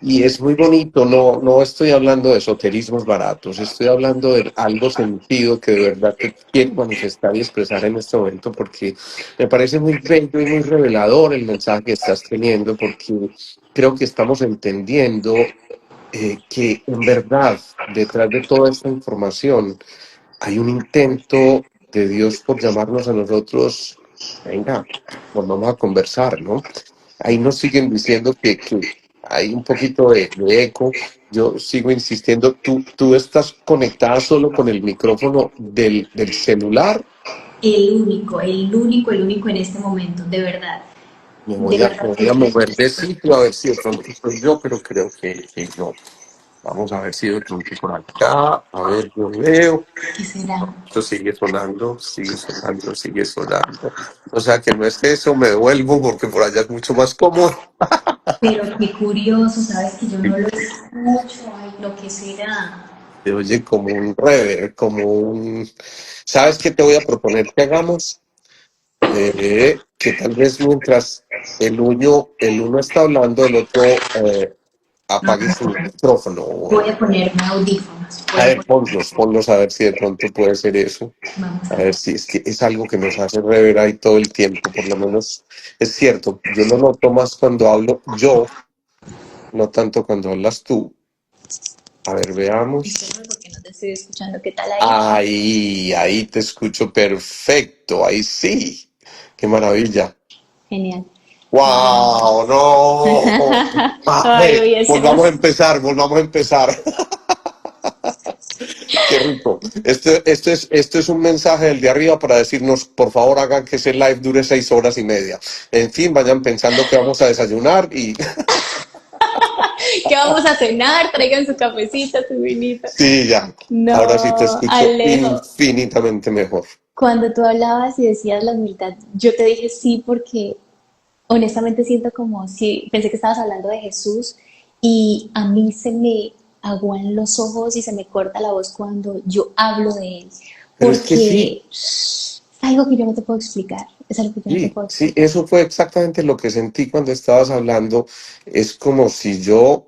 Y es muy bonito, no estoy hablando de esoterismos baratos, estoy hablando de algo sentido que de verdad te quiero manifestar y expresar en este momento, porque me parece muy bello y muy revelador el mensaje que estás teniendo, porque creo que estamos entendiendo que en verdad, detrás de toda esta información, hay un intento de Dios por llamarnos a nosotros, venga, pues vamos a conversar, ¿no? Ahí nos siguen diciendo que hay un poquito de eco. Yo sigo insistiendo, tú estás conectada solo con el micrófono del celular. el único, el único, el único en este momento, de verdad. De Me verdad voy que a sí. mover de sitio a ver si de pronto soy yo, pero creo que no. Vamos a ver si de pronto por acá, a ver, yo veo. ¿Qué será? Esto sigue sonando, sigue sonando, sigue sonando. O sea que no es eso, me devuelvo porque por allá es mucho más cómodo. Pero qué curioso, sabes que yo no lo escucho. Ay, lo que será. Se oye como un reverb, como un... ¿Sabes qué te voy a proponer que hagamos? Que tal vez mientras el uno está hablando, el otro apague su micrófono. Voy a ponerme audífonos. A ver, ponlos a ver si de pronto puede ser eso. Vamos A a ver. ver si es que es algo que nos hace rever ahí todo el tiempo, por lo menos es cierto. Yo lo noto más cuando hablo yo, no tanto cuando hablas tú. A ver, veamos. Disculpe porque no te estoy escuchando. ¿Qué tal ahí? Ahí te escucho perfecto, ahí sí. Qué maravilla. Genial. Wow. ¡Wow! ¡No! Ay, Ve, hubiésemos. volvamos a empezar. Qué rico. Esto es un mensaje del de arriba para decirnos, por favor, hagan que ese live dure 6 horas y media. En fin, vayan pensando que vamos a desayunar y ¿Qué vamos a cenar? Traigan su cafecito, su vinito. sí, ya. Ahora sí te No, escucho Alejo. infinitamente mejor. Cuando tú hablabas y decías la humildad, yo te dije sí porque honestamente siento como si pensé que estabas hablando de Jesús y a mí se me aguan los ojos y se me corta la voz cuando yo hablo de él, Pero es que porque sí, es algo que yo no te puedo explicar, es algo que yo no te sí, puedo sí, explicar. eso fue exactamente lo que sentí cuando estabas hablando. Es como si yo,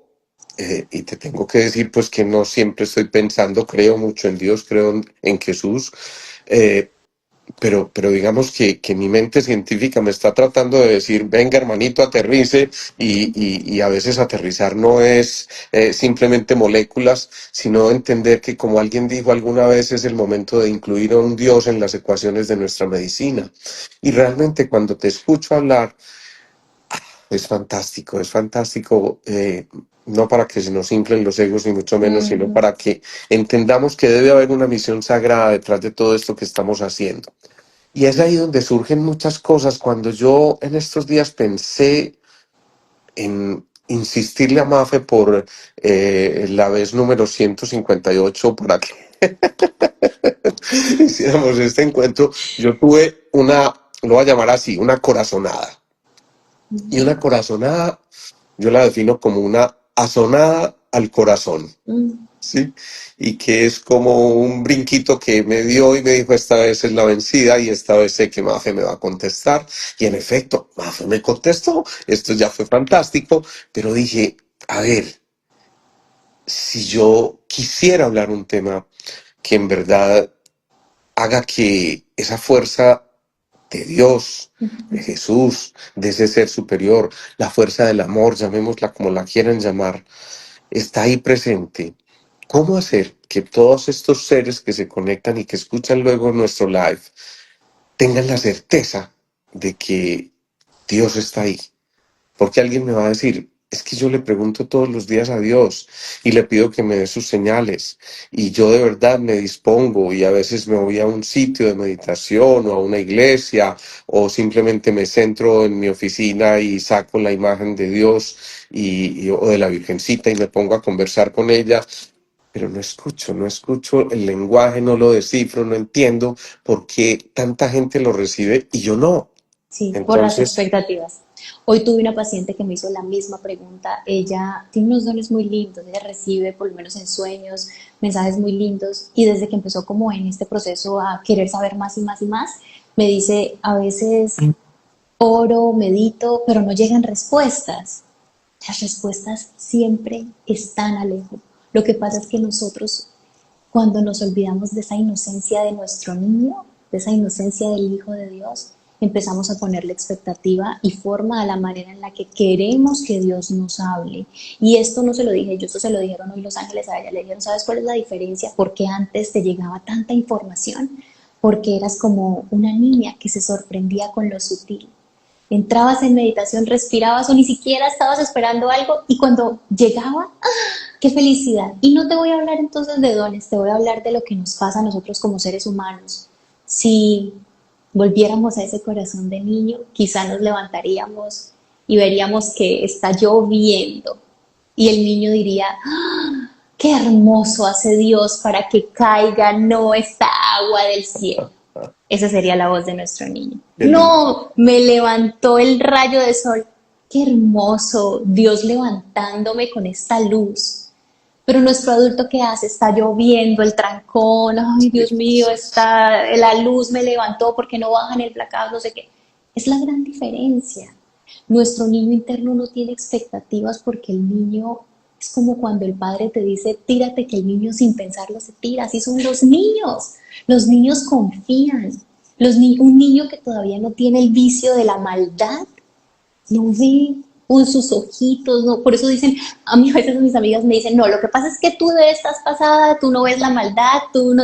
y te tengo que decir, pues que no siempre estoy pensando, creo mucho en Dios, creo en Jesús, eh, pero digamos que mi mente científica me está tratando de decir, venga hermanito, aterrice, y a veces aterrizar no es simplemente moléculas, sino entender que, como alguien dijo alguna vez, es el momento de incluir a un Dios en las ecuaciones de nuestra medicina. Y realmente cuando te escucho hablar, es fantástico, no para que se nos inflen los egos ni mucho menos, sino Ujú. para que entendamos que debe haber una misión sagrada detrás de todo esto que estamos haciendo. Y es ahí donde surgen muchas cosas. Cuando yo en estos días pensé en insistirle a Mafe por la vez número 158 para que hiciéramos este encuentro, yo tuve una, lo voy a llamar así, una corazonada. Y una corazonada, yo la defino como una azonada al corazón. Mm, ¿Sí? Y que es como un brinquito que me dio y me dijo, esta vez es la vencida y esta vez sé que Mafe me va a contestar. Y en efecto, Mafe me contestó, esto ya fue fantástico, pero dije, a ver, si yo quisiera hablar un tema que en verdad haga que esa fuerza de Dios, de Jesús, de ese ser superior, la fuerza del amor, llamémosla como la quieran llamar, está ahí presente. ¿Cómo hacer que todos estos seres que se conectan y que escuchan luego nuestro live tengan la certeza de que Dios está ahí? Porque alguien me va a decir, es que yo le pregunto todos los días a Dios y le pido que me dé sus señales y yo de verdad me dispongo y a veces me voy a un sitio de meditación o a una iglesia o simplemente me centro en mi oficina y saco la imagen de Dios o de la Virgencita y me pongo a conversar con ella, pero no escucho el lenguaje, no lo descifro, no entiendo por qué tanta gente lo recibe y yo no. sí, por las Entonces, expectativas. Hoy tuve una paciente que me hizo la misma pregunta. Ella tiene unos dones muy lindos, ella recibe, por lo menos en sueños, mensajes muy lindos y desde que empezó como en este proceso a querer saber más y más y más, me dice, a veces oro, medito, pero no llegan respuestas. Las respuestas siempre están, Alejo. Lo que pasa es que nosotros, cuando nos olvidamos de esa inocencia de nuestro niño, de esa inocencia del Hijo de Dios, empezamos a ponerle expectativa y forma a la manera en la que queremos que Dios nos hable. Y esto no se lo dije yo, esto se lo dijeron hoy los ángeles a ella. Le dijeron, ¿sabes cuál es la diferencia? Porque antes te llegaba tanta información, porque eras como una niña que se sorprendía con lo sutil. Entrabas en meditación, respirabas o ni siquiera estabas esperando algo y cuando llegaba, qué felicidad. Y no te voy a hablar entonces de dones, te voy a hablar de lo que nos pasa a nosotros como seres humanos. Si volviéramos a ese corazón de niño, quizá nos levantaríamos y veríamos que está lloviendo. Y el niño diría, ¡ah! Qué hermoso hace Dios para que caiga no esta agua del cielo. Esa sería la voz de nuestro niño. qué lindo. No, me levantó el rayo de sol. Qué hermoso, Dios levantándome con esta luz. Pero nuestro adulto, ¿qué hace? Está lloviendo, el trancón, ay Sí, Dios mío, sí, sí. está, la luz me levantó porque no bajan el placado, no sé qué. Es la gran diferencia. Nuestro niño interno no tiene expectativas porque el niño Es como cuando el padre te dice, tírate, que el niño sin pensarlo se tira. Así son los niños. Los niños confían. Un niño que todavía no tiene el vicio de la maldad, no ve con sus ojitos, no. Por eso dicen, a mí a veces mis amigas me dicen, no, lo que pasa es que tú estás pasada, tú no ves la maldad, tú no,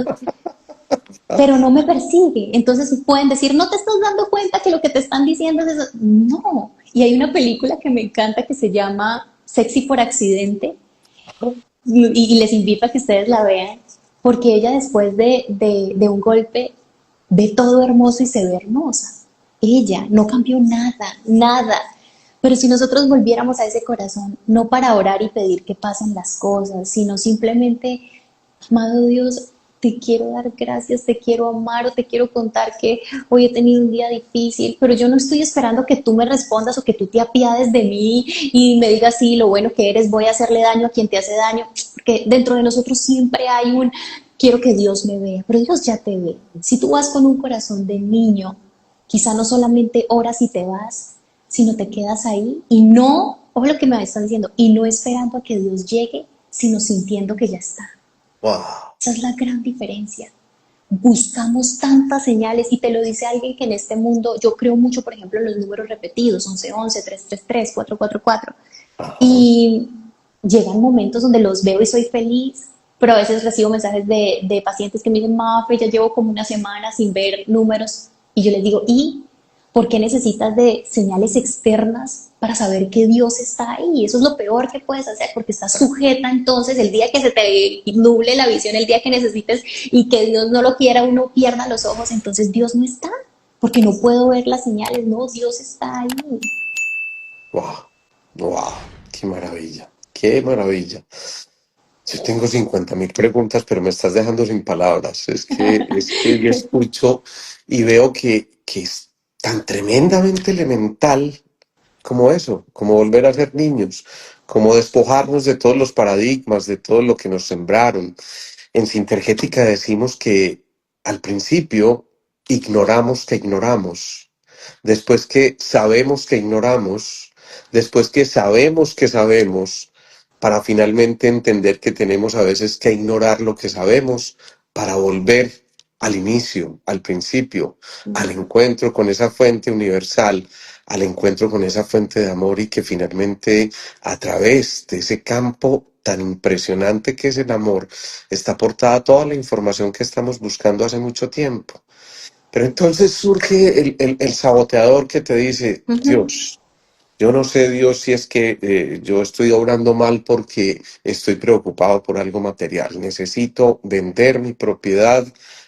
pero no me persigue. Entonces pueden decir, no te estás dando cuenta que lo que te están diciendo es eso. No. Y hay una película que me encanta que se llama Sexy por accidente, y les invito a que ustedes la vean, porque ella después de un golpe ve todo hermoso y se ve hermosa. Ella no cambió nada, nada. Pero si nosotros volviéramos a ese corazón, no para orar y pedir que pasen las cosas, sino simplemente, amado Dios, te quiero dar gracias, te quiero amar, o te quiero contar que hoy he tenido un día difícil, pero yo no estoy esperando que tú me respondas o que tú te apiades de mí y me digas, sí, lo bueno que eres, voy a hacerle daño a quien te hace daño, porque dentro de nosotros siempre hay un, quiero que Dios me vea, pero Dios ya te ve. Si tú vas con un corazón de niño, quizá no solamente oras y te vas, sino te quedas ahí y no, ojo lo que me estás diciendo, y no esperando a que Dios llegue, sino sintiendo que ya está. Wow. Esa es la gran diferencia. Buscamos tantas señales, y te lo dice alguien que en este mundo, yo creo mucho, por ejemplo, en los números repetidos, 1111, 333, 444, Ajá. y llegan momentos donde los veo y soy feliz, pero a veces recibo mensajes de pacientes que me dicen, Mafe, ya llevo como una semana sin ver números, y yo les digo, ¿y por qué necesitas de señales externas para saber que Dios está ahí? Eso es lo peor que puedes hacer, porque estás sujeta. Entonces el día que se te nuble la visión, el día que necesites y que Dios no lo quiera, uno pierda los ojos, entonces Dios no está, porque no puedo ver las señales. No, Dios está ahí. Wow. Wow. Qué maravilla. Qué maravilla. Yo tengo 50.000 preguntas, pero me estás dejando sin palabras. Es que yo escucho y veo que es tan tremendamente elemental como eso, como volver a ser niños, como despojarnos de todos los paradigmas, de todo lo que nos sembraron. En Sintergética decimos que al principio ignoramos que ignoramos, después que sabemos que ignoramos, después que sabemos que sabemos, para finalmente entender que tenemos a veces que ignorar lo que sabemos para volver al inicio, al principio, al encuentro con esa fuente universal, al encuentro con esa fuente de amor, y que finalmente a través de ese campo tan impresionante que es el amor está aportada toda la información que estamos buscando hace mucho tiempo. Pero entonces surge el saboteador que te dice, Dios, yo no sé, Dios, si es que yo estoy obrando mal porque estoy preocupado por algo material. Necesito vender mi propiedad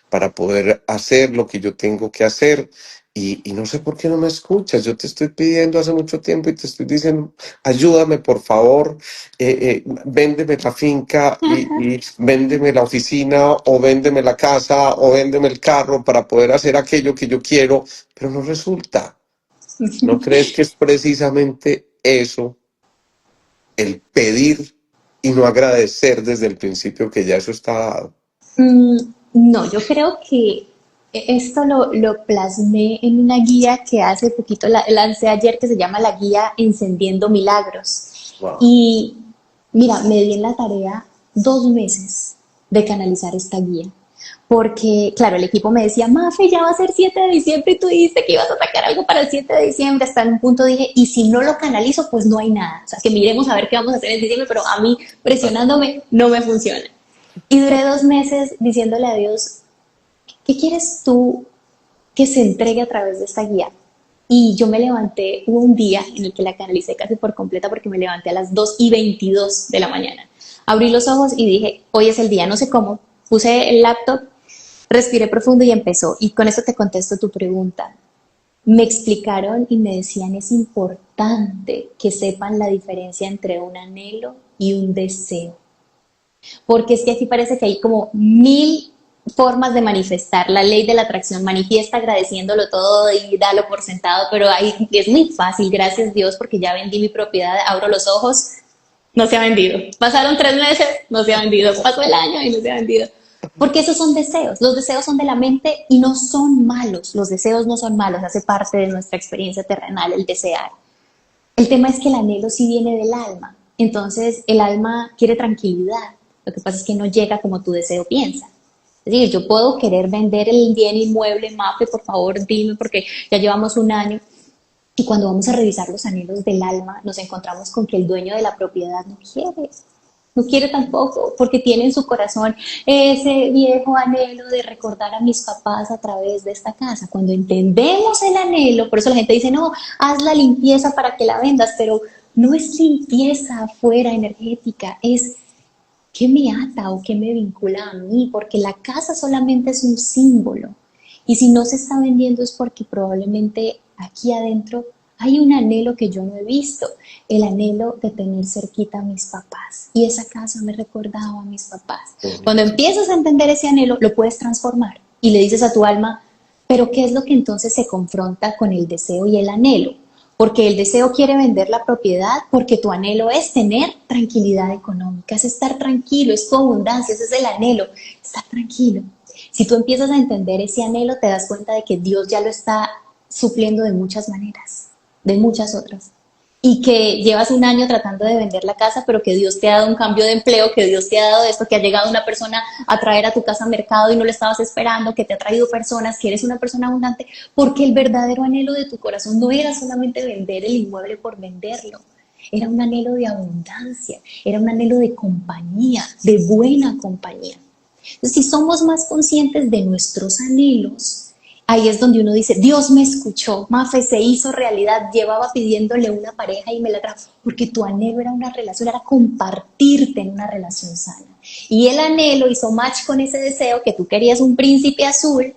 para poder hacer lo que yo tengo que hacer. Y no sé por qué no me escuchas. Yo te estoy pidiendo hace mucho tiempo y te estoy diciendo, ayúdame, por favor, véndeme la finca y véndeme la oficina o véndeme la casa o véndeme el carro para poder hacer aquello que yo quiero, pero no resulta. ¿No crees que es precisamente eso, el pedir y no agradecer desde el principio que ya eso está dado? Mm, no, yo creo que esto lo plasmé en una guía que hace poquito lancé ayer, que se llama la guía Encendiendo Milagros. Wow. Y mira, me di en la tarea 2 meses de canalizar esta guía. Porque, claro, el equipo me decía, Mafe, ya va a ser 7 de diciembre y tú dijiste que ibas a sacar algo para el 7 de diciembre. Hasta en un punto dije, y si no lo canalizo, pues no hay nada. O sea, que miremos a ver qué vamos a hacer en diciembre, pero a mí presionándome no me funciona. Y duré 2 meses diciéndole a Dios, ¿qué quieres tú que se entregue a través de esta guía? Y yo me levanté, hubo un día en el que la canalicé casi por completa, porque me levanté a las 2:22 de la mañana. Abrí los ojos y dije, hoy es el día, no sé cómo. Puse el laptop, respiré profundo y empezó. Y con esto te contesto tu pregunta. Me explicaron y me decían, es importante que sepan la diferencia entre un anhelo y un deseo. Porque es que aquí parece que hay como 1000 formas de manifestar. La ley de la atracción: manifiesta agradeciéndolo todo y dalo por sentado, pero ahí es muy fácil, gracias Dios, porque ya vendí mi propiedad, abro los ojos, no se ha vendido. Pasaron 3 meses, no se ha vendido. Pasó el año y no se ha vendido. Porque esos son deseos. Los deseos son de la mente y no son malos. Los deseos no son malos, hace parte de nuestra experiencia terrenal el desear. El tema es que el anhelo sí viene del alma. Entonces el alma quiere tranquilidad. Lo que pasa es que no llega como tu deseo piensa. Es decir, yo puedo querer vender el bien inmueble, Mafe, por favor, dime, porque ya llevamos un año. Y cuando vamos a revisar los anhelos del alma, nos encontramos con que el dueño de la propiedad no quiere tampoco, porque tiene en su corazón ese viejo anhelo de recordar a mis papás a través de esta casa. Cuando entendemos el anhelo, por eso la gente dice, no, haz la limpieza para que la vendas, pero no es limpieza afuera energética, es qué me ata o qué me vincula a mí, porque la casa solamente es un símbolo. Y si no se está vendiendo es porque probablemente aquí adentro hay un anhelo que yo no he visto, el anhelo de tener cerquita a mis papás. Y esa casa me recordaba a mis papás. Cuando Bonito. empiezas a entender ese anhelo, lo puedes transformar y le dices a tu alma, pero ¿qué es lo que entonces se confronta con el deseo y el anhelo? Porque el deseo quiere vender la propiedad, porque tu anhelo es tener tranquilidad económica, es estar tranquilo, es tu abundancia, ese es el anhelo, estar tranquilo. Si tú empiezas a entender ese anhelo, te das cuenta de que Dios ya lo está supliendo de muchas maneras, de muchas otras. Y que llevas un año tratando de vender la casa, pero que Dios te ha dado un cambio de empleo, que Dios te ha dado esto, que ha llegado una persona a traer a tu casa mercado y no lo estabas esperando, que te ha traído personas, que eres una persona abundante, porque el verdadero anhelo de tu corazón no era solamente vender el inmueble por venderlo, era un anhelo de abundancia, era un anhelo de compañía, de buena compañía. Entonces, si somos más conscientes de nuestros anhelos, ahí es donde uno dice, Dios me escuchó, Mafe se hizo realidad, llevaba pidiéndole una pareja y me la trajo, porque tu anhelo era una relación, era compartirte en una relación sana. Y el anhelo hizo match con ese deseo que tú querías un príncipe azul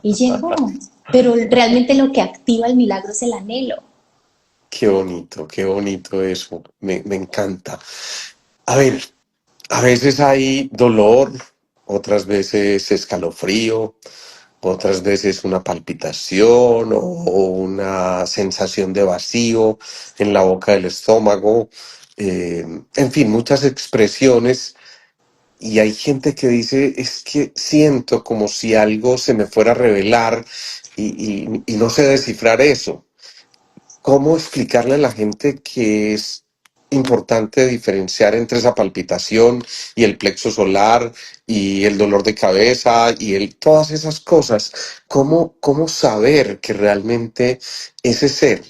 y llegó. Pero realmente lo que activa el milagro es el anhelo. Qué bonito eso. Me encanta. A ver, a veces hay dolor, otras veces escalofrío, otras veces una palpitación o una sensación de vacío en la boca del estómago. En fin, muchas expresiones. Y hay gente que dice, es que siento como si algo se me fuera a revelar y no sé descifrar eso. ¿Cómo explicarle a la gente que es importante diferenciar entre esa palpitación y el plexo solar y el dolor de cabeza y todas esas cosas? ¿Cómo saber que realmente ese ser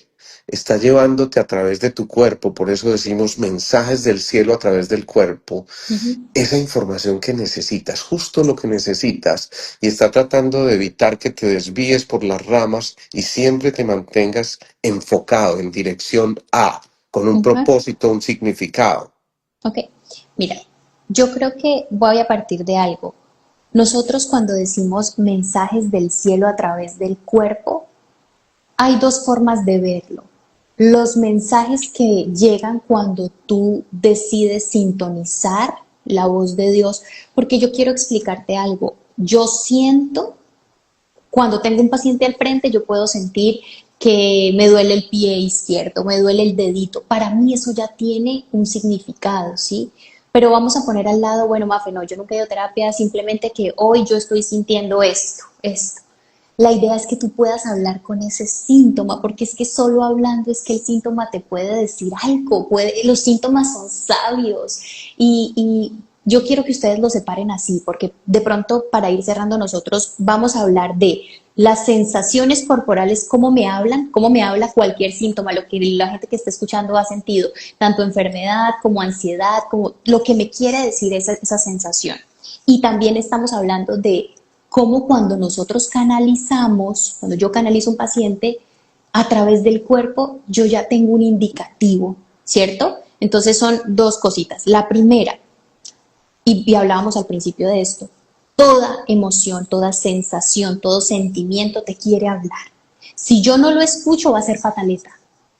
está llevándote a través de tu cuerpo? Por eso decimos mensajes del cielo a través del cuerpo, Uh -huh. esa información que necesitas, justo lo que necesitas, y está tratando de evitar que te desvíes por las ramas y siempre te mantengas enfocado en dirección A, con un Uh -huh. propósito, un significado. Ok, mira, yo creo que voy a partir de algo. Nosotros cuando decimos mensajes del cielo a través del cuerpo, hay dos formas de verlo. Los mensajes que llegan cuando tú decides sintonizar la voz de Dios, porque yo quiero explicarte algo. Yo siento, cuando tengo un paciente al frente, yo puedo sentir que me duele el pie izquierdo, me duele el dedito. Para mí eso ya tiene un significado, ¿sí? Pero vamos a poner al lado, bueno, Mafe, no, yo nunca he ido a terapia, simplemente que hoy yo estoy sintiendo esto. La idea es que tú puedas hablar con ese síntoma, porque es que solo hablando es que el síntoma te puede decir algo, los síntomas son sabios y yo quiero que ustedes lo separen así, porque de pronto para ir cerrando nosotros vamos a hablar de las sensaciones corporales, cómo me habla cualquier síntoma, lo que la gente que está escuchando ha sentido, tanto enfermedad como ansiedad, como lo que me quiere decir esa sensación. Y también estamos hablando de cómo cuando nosotros canalizamos, cuando yo canalizo un paciente, a través del cuerpo, yo ya tengo un indicativo, ¿cierto? Entonces son dos cositas. La primera, y hablábamos al principio de esto, toda emoción, toda sensación, todo sentimiento te quiere hablar. Si yo no lo escucho, va a ser fataleta.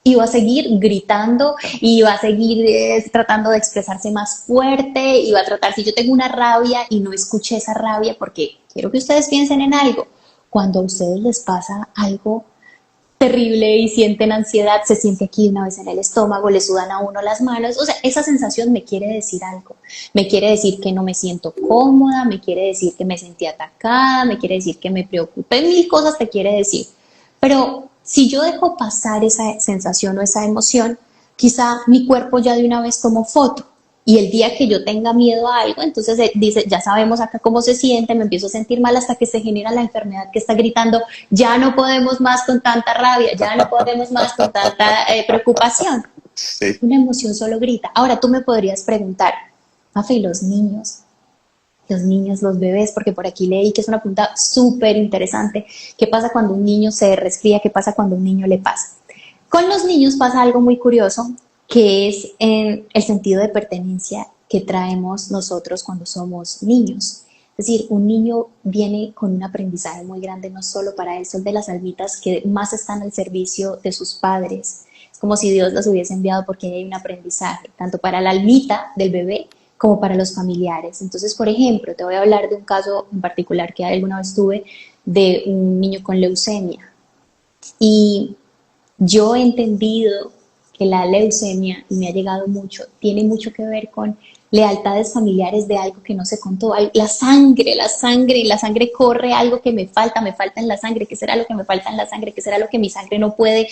Y va a seguir gritando y va a seguir tratando de expresarse más fuerte y va a tratar, si yo tengo una rabia y no escuché esa rabia, porque quiero que ustedes piensen en algo, cuando a ustedes les pasa algo terrible y sienten ansiedad, se siente aquí una vez en el estómago, le sudan a uno las manos, o sea, esa sensación me quiere decir algo, me quiere decir que no me siento cómoda, me quiere decir que me sentí atacada, me quiere decir que me preocupé, mil cosas te quiere decir, pero si yo dejo pasar esa sensación o esa emoción, quizá mi cuerpo ya de una vez tomó foto. Y el día que yo tenga miedo a algo, entonces dice, ya sabemos acá cómo se siente, me empiezo a sentir mal hasta que se genera la enfermedad que está gritando, ya no podemos más con tanta rabia, ya no podemos más con tanta preocupación. Sí. Una emoción solo grita. Ahora tú me podrías preguntar, Mafe, ¿y los niños, los bebés? Porque por aquí leí que es una pregunta súper interesante. ¿Qué pasa cuando un niño se resfría? ¿Qué pasa cuando a un niño le pasa? Con los niños pasa algo muy curioso, que es en el sentido de pertenencia que traemos nosotros cuando somos niños. Es decir, un niño viene con un aprendizaje muy grande, no solo para él, son de las almitas que más están al servicio de sus padres. Es como si Dios los hubiese enviado porque hay un aprendizaje, tanto para la almita del bebé como para los familiares. Entonces, por ejemplo, te voy a hablar de un caso en particular que alguna vez tuve de un niño con leucemia. Y yo he entendido que la leucemia, y me ha llegado mucho, tiene mucho que ver con lealtades familiares de algo que no se contó. La sangre corre algo que me falta en la sangre, ¿qué será lo que me falta en la sangre? ¿Qué será lo que mi sangre no puede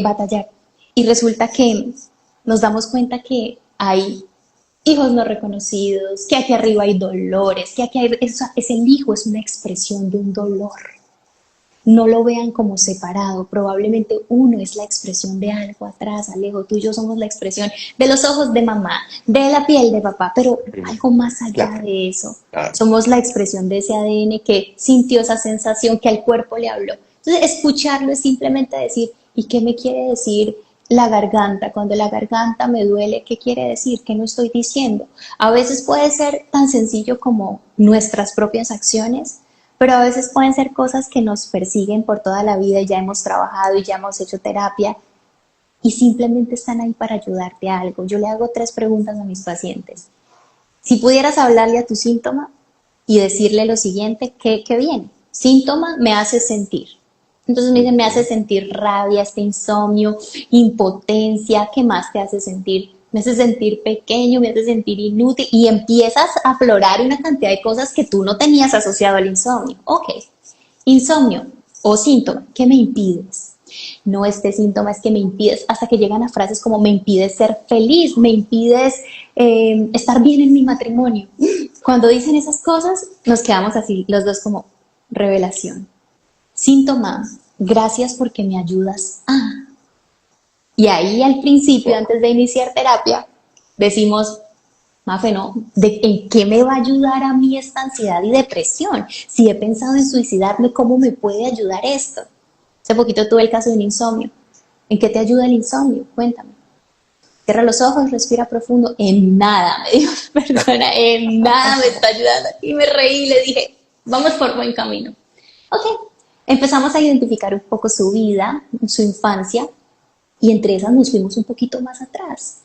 batallar? Y resulta que nos damos cuenta que hay hijos no reconocidos, que aquí arriba hay dolores, que aquí hay, es el hijo, es una expresión de un dolor. No lo vean como separado, probablemente uno es la expresión de algo atrás, Alejo, tú y yo somos la expresión de los ojos de mamá, de la piel de papá, pero algo más allá Claro, de eso. claro. Somos la expresión de ese ADN que sintió esa sensación, que al cuerpo le habló. Entonces, escucharlo es simplemente decir, ¿y qué me quiere decir la garganta? Cuando la garganta me duele, ¿qué quiere decir? ¿Qué no estoy diciendo? A veces puede ser tan sencillo como nuestras propias acciones, pero a veces pueden ser cosas que nos persiguen por toda la vida y ya hemos trabajado y ya hemos hecho terapia y simplemente están ahí para ayudarte a algo. Yo le hago 3 preguntas a mis pacientes. Si pudieras hablarle a tu síntoma y decirle lo siguiente, ¿qué viene? Síntoma me hace sentir. Entonces me dicen, me hace Ujú. sentir rabia, este insomnio, impotencia, ¿qué más te hace sentir? Me hace sentir pequeño, me hace sentir inútil y empiezas a aflorar una cantidad de cosas que tú no tenías asociado al insomnio. Ok, insomnio o síntoma, ¿qué me impides? No, este síntoma es que me impides, hasta que llegan a frases como me impides ser feliz, me impides estar bien en mi matrimonio. Cuando dicen esas cosas, nos quedamos así, los dos como revelación. Síntoma, gracias porque me ayudas a. Y ahí al principio, Wow. antes de iniciar terapia, decimos, Mafe, ¿no? ¿En qué me va a ayudar a mí esta ansiedad y depresión? Si he pensado en suicidarme, ¿cómo me puede ayudar esto? Hace poquito tuve el caso de un insomnio. ¿En qué te ayuda el insomnio? Cuéntame. Cierra los ojos, respira profundo. En nada, me dijo la persona, en nada me está ayudando. Y me reí y le dije, vamos por buen camino. Ok, empezamos a identificar un poco su vida, su infancia, y entre esas nos fuimos un poquito más atrás.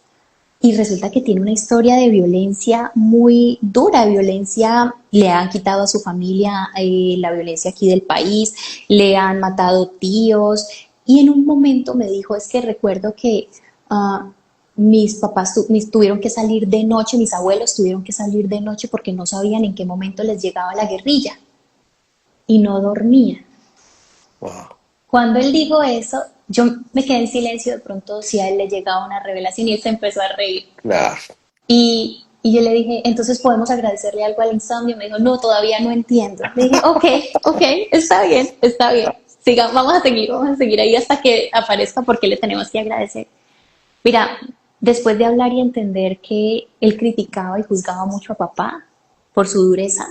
Y resulta que tiene una historia de violencia muy dura, violencia, le han quitado a su familia la violencia aquí del país, le han matado tíos, y en un momento me dijo, es que recuerdo que mis papás tuvieron que salir de noche, mis abuelos tuvieron que salir de noche porque no sabían en qué momento les llegaba la guerrilla y no dormían. Wow. Cuando él dijo eso, yo me quedé en silencio, de pronto si a él le llegaba una revelación y él se empezó a reír. Claro. Y yo le dije, entonces podemos agradecerle algo al insomnio. Me dijo, no, todavía no entiendo. Le dije, ok, ok, está bien, está bien. Siga, vamos a seguir ahí hasta que aparezca porque le tenemos que agradecer. Mira, después de hablar y entender que él criticaba y juzgaba mucho a papá por su dureza,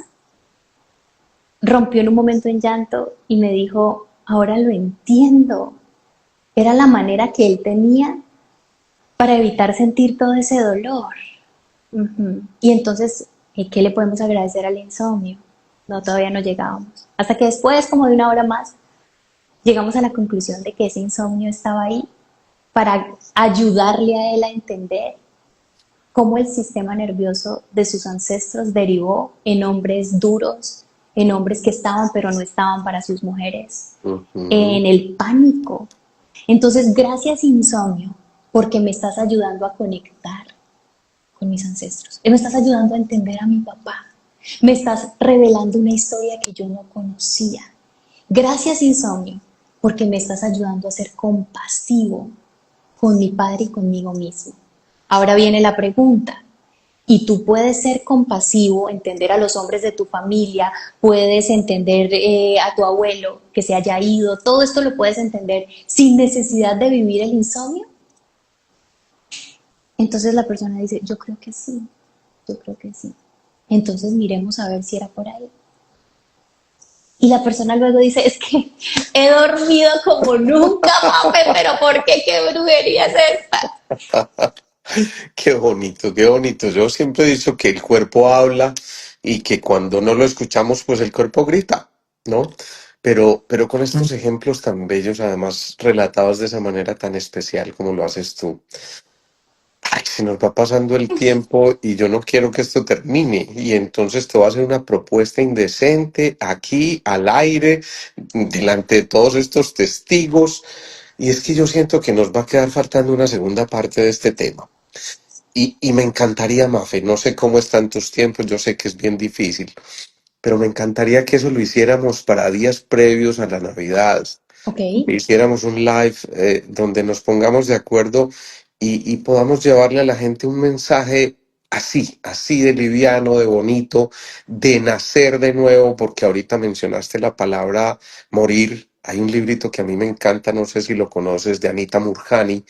rompió en un momento en llanto y me dijo, ahora lo entiendo. Era la manera que él tenía para evitar sentir todo ese dolor. Ujú. Y entonces, ¿qué le podemos agradecer al insomnio? No, todavía no llegábamos. Hasta que después, como de una hora más, llegamos a la conclusión de que ese insomnio estaba ahí para ayudarle a él a entender cómo el sistema nervioso de sus ancestros derivó en hombres duros, en hombres que estaban pero no estaban para sus mujeres, Ujú. en el pánico. Entonces, gracias insomnio, porque me estás ayudando a conectar con mis ancestros. Me estás ayudando a entender a mi papá. Me estás revelando una historia que yo no conocía. Gracias insomnio, porque me estás ayudando a ser compasivo con mi padre y conmigo mismo. Ahora viene la pregunta. Y tú puedes ser compasivo, entender a los hombres de tu familia, puedes entender a tu abuelo que se haya ido, todo esto lo puedes entender sin necesidad de vivir el insomnio. Entonces la persona dice, yo creo que sí, yo creo que sí. Entonces miremos a ver si era por ahí. Y la persona luego dice, es que he dormido como nunca, mafe, pero ¿por qué? ¿Qué brujería es esta? Qué bonito, qué bonito. Yo siempre he dicho que el cuerpo habla y que cuando no lo escuchamos, pues el cuerpo grita, ¿no? Pero con estos ejemplos tan bellos, además relatados de esa manera tan especial como lo haces tú. Ay, se nos va pasando el tiempo y yo no quiero que esto termine. Y entonces te voy a hacer una propuesta indecente aquí, al aire, delante de todos estos testigos. Y es que yo siento que nos va a quedar faltando una segunda parte de este tema. Y me encantaría, Mafe, no sé cómo están tus tiempos, yo sé que es bien difícil, pero me encantaría que eso lo hiciéramos para días previos a la Navidad. Ok, Hiciéramos un live donde nos pongamos de acuerdo y podamos llevarle a la gente un mensaje así, así de liviano, de bonito, de nacer de nuevo, porque ahorita mencionaste la palabra morir. Hay un librito que a mí me encanta, no sé si lo conoces, de Anita Murjani,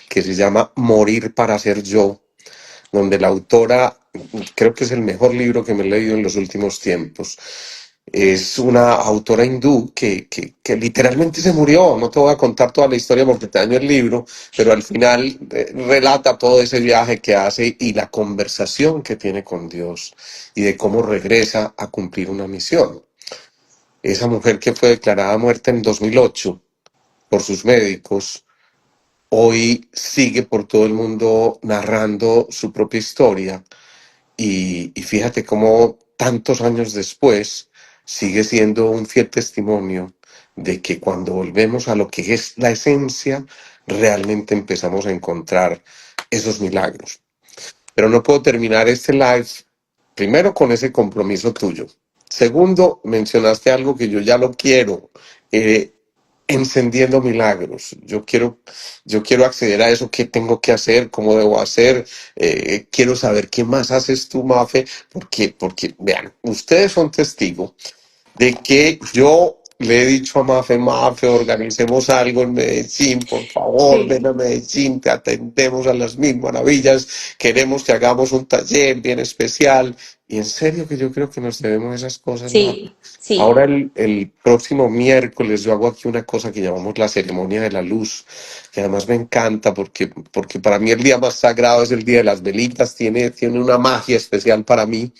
que se llama Morir para ser yo, donde la autora, creo que es el mejor libro que me he leído en los últimos tiempos. Es una autora hindú que literalmente se murió. No te voy a contar toda la historia porque te daño el libro, pero al final relata todo ese viaje que hace y la conversación que tiene con Dios y de cómo regresa a cumplir una misión. Esa mujer que fue declarada muerta en 2008 por sus médicos, hoy sigue por todo el mundo narrando su propia historia y fíjate cómo tantos años después sigue siendo un fiel testimonio de que cuando volvemos a lo que es la esencia, realmente empezamos a encontrar esos milagros. Pero no puedo terminar este live primero con ese compromiso tuyo. Segundo, mencionaste algo que yo ya lo quiero, eh, encendiendo milagros. Yo quiero acceder a eso, qué tengo que hacer, cómo debo hacer. Quiero saber qué más haces tú, Mafe, porque vean, ustedes son testigos de que yo le he dicho a Mafe, Mafe, organicemos algo en Medellín, por favor, ven sí, a Medellín, te atendemos a las mil maravillas, queremos que hagamos un taller bien especial. Y en serio que yo creo que nos debemos esas cosas, Mafe. sí, sí, Ahora el próximo miércoles yo hago aquí una cosa que llamamos la ceremonia de la luz, que además me encanta porque para mí el día más sagrado es el día de las velitas, tiene una magia especial para mí.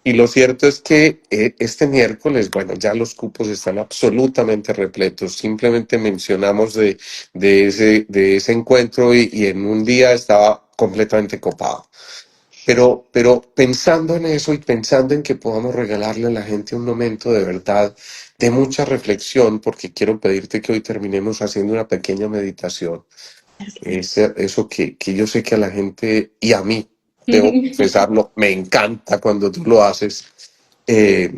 Y lo cierto es que este miércoles, bueno, ya los cupos están absolutamente repletos. Simplemente mencionamos de ese encuentro y en un día estaba completamente copado. Pero pensando en eso y pensando en que podamos regalarle a la gente un momento de verdad, de mucha reflexión, porque quiero pedirte que hoy terminemos haciendo una pequeña meditación. claro que sí. Eso que yo sé que a la gente y a mí, debo confesarlo, me encanta cuando tú lo haces. Eh,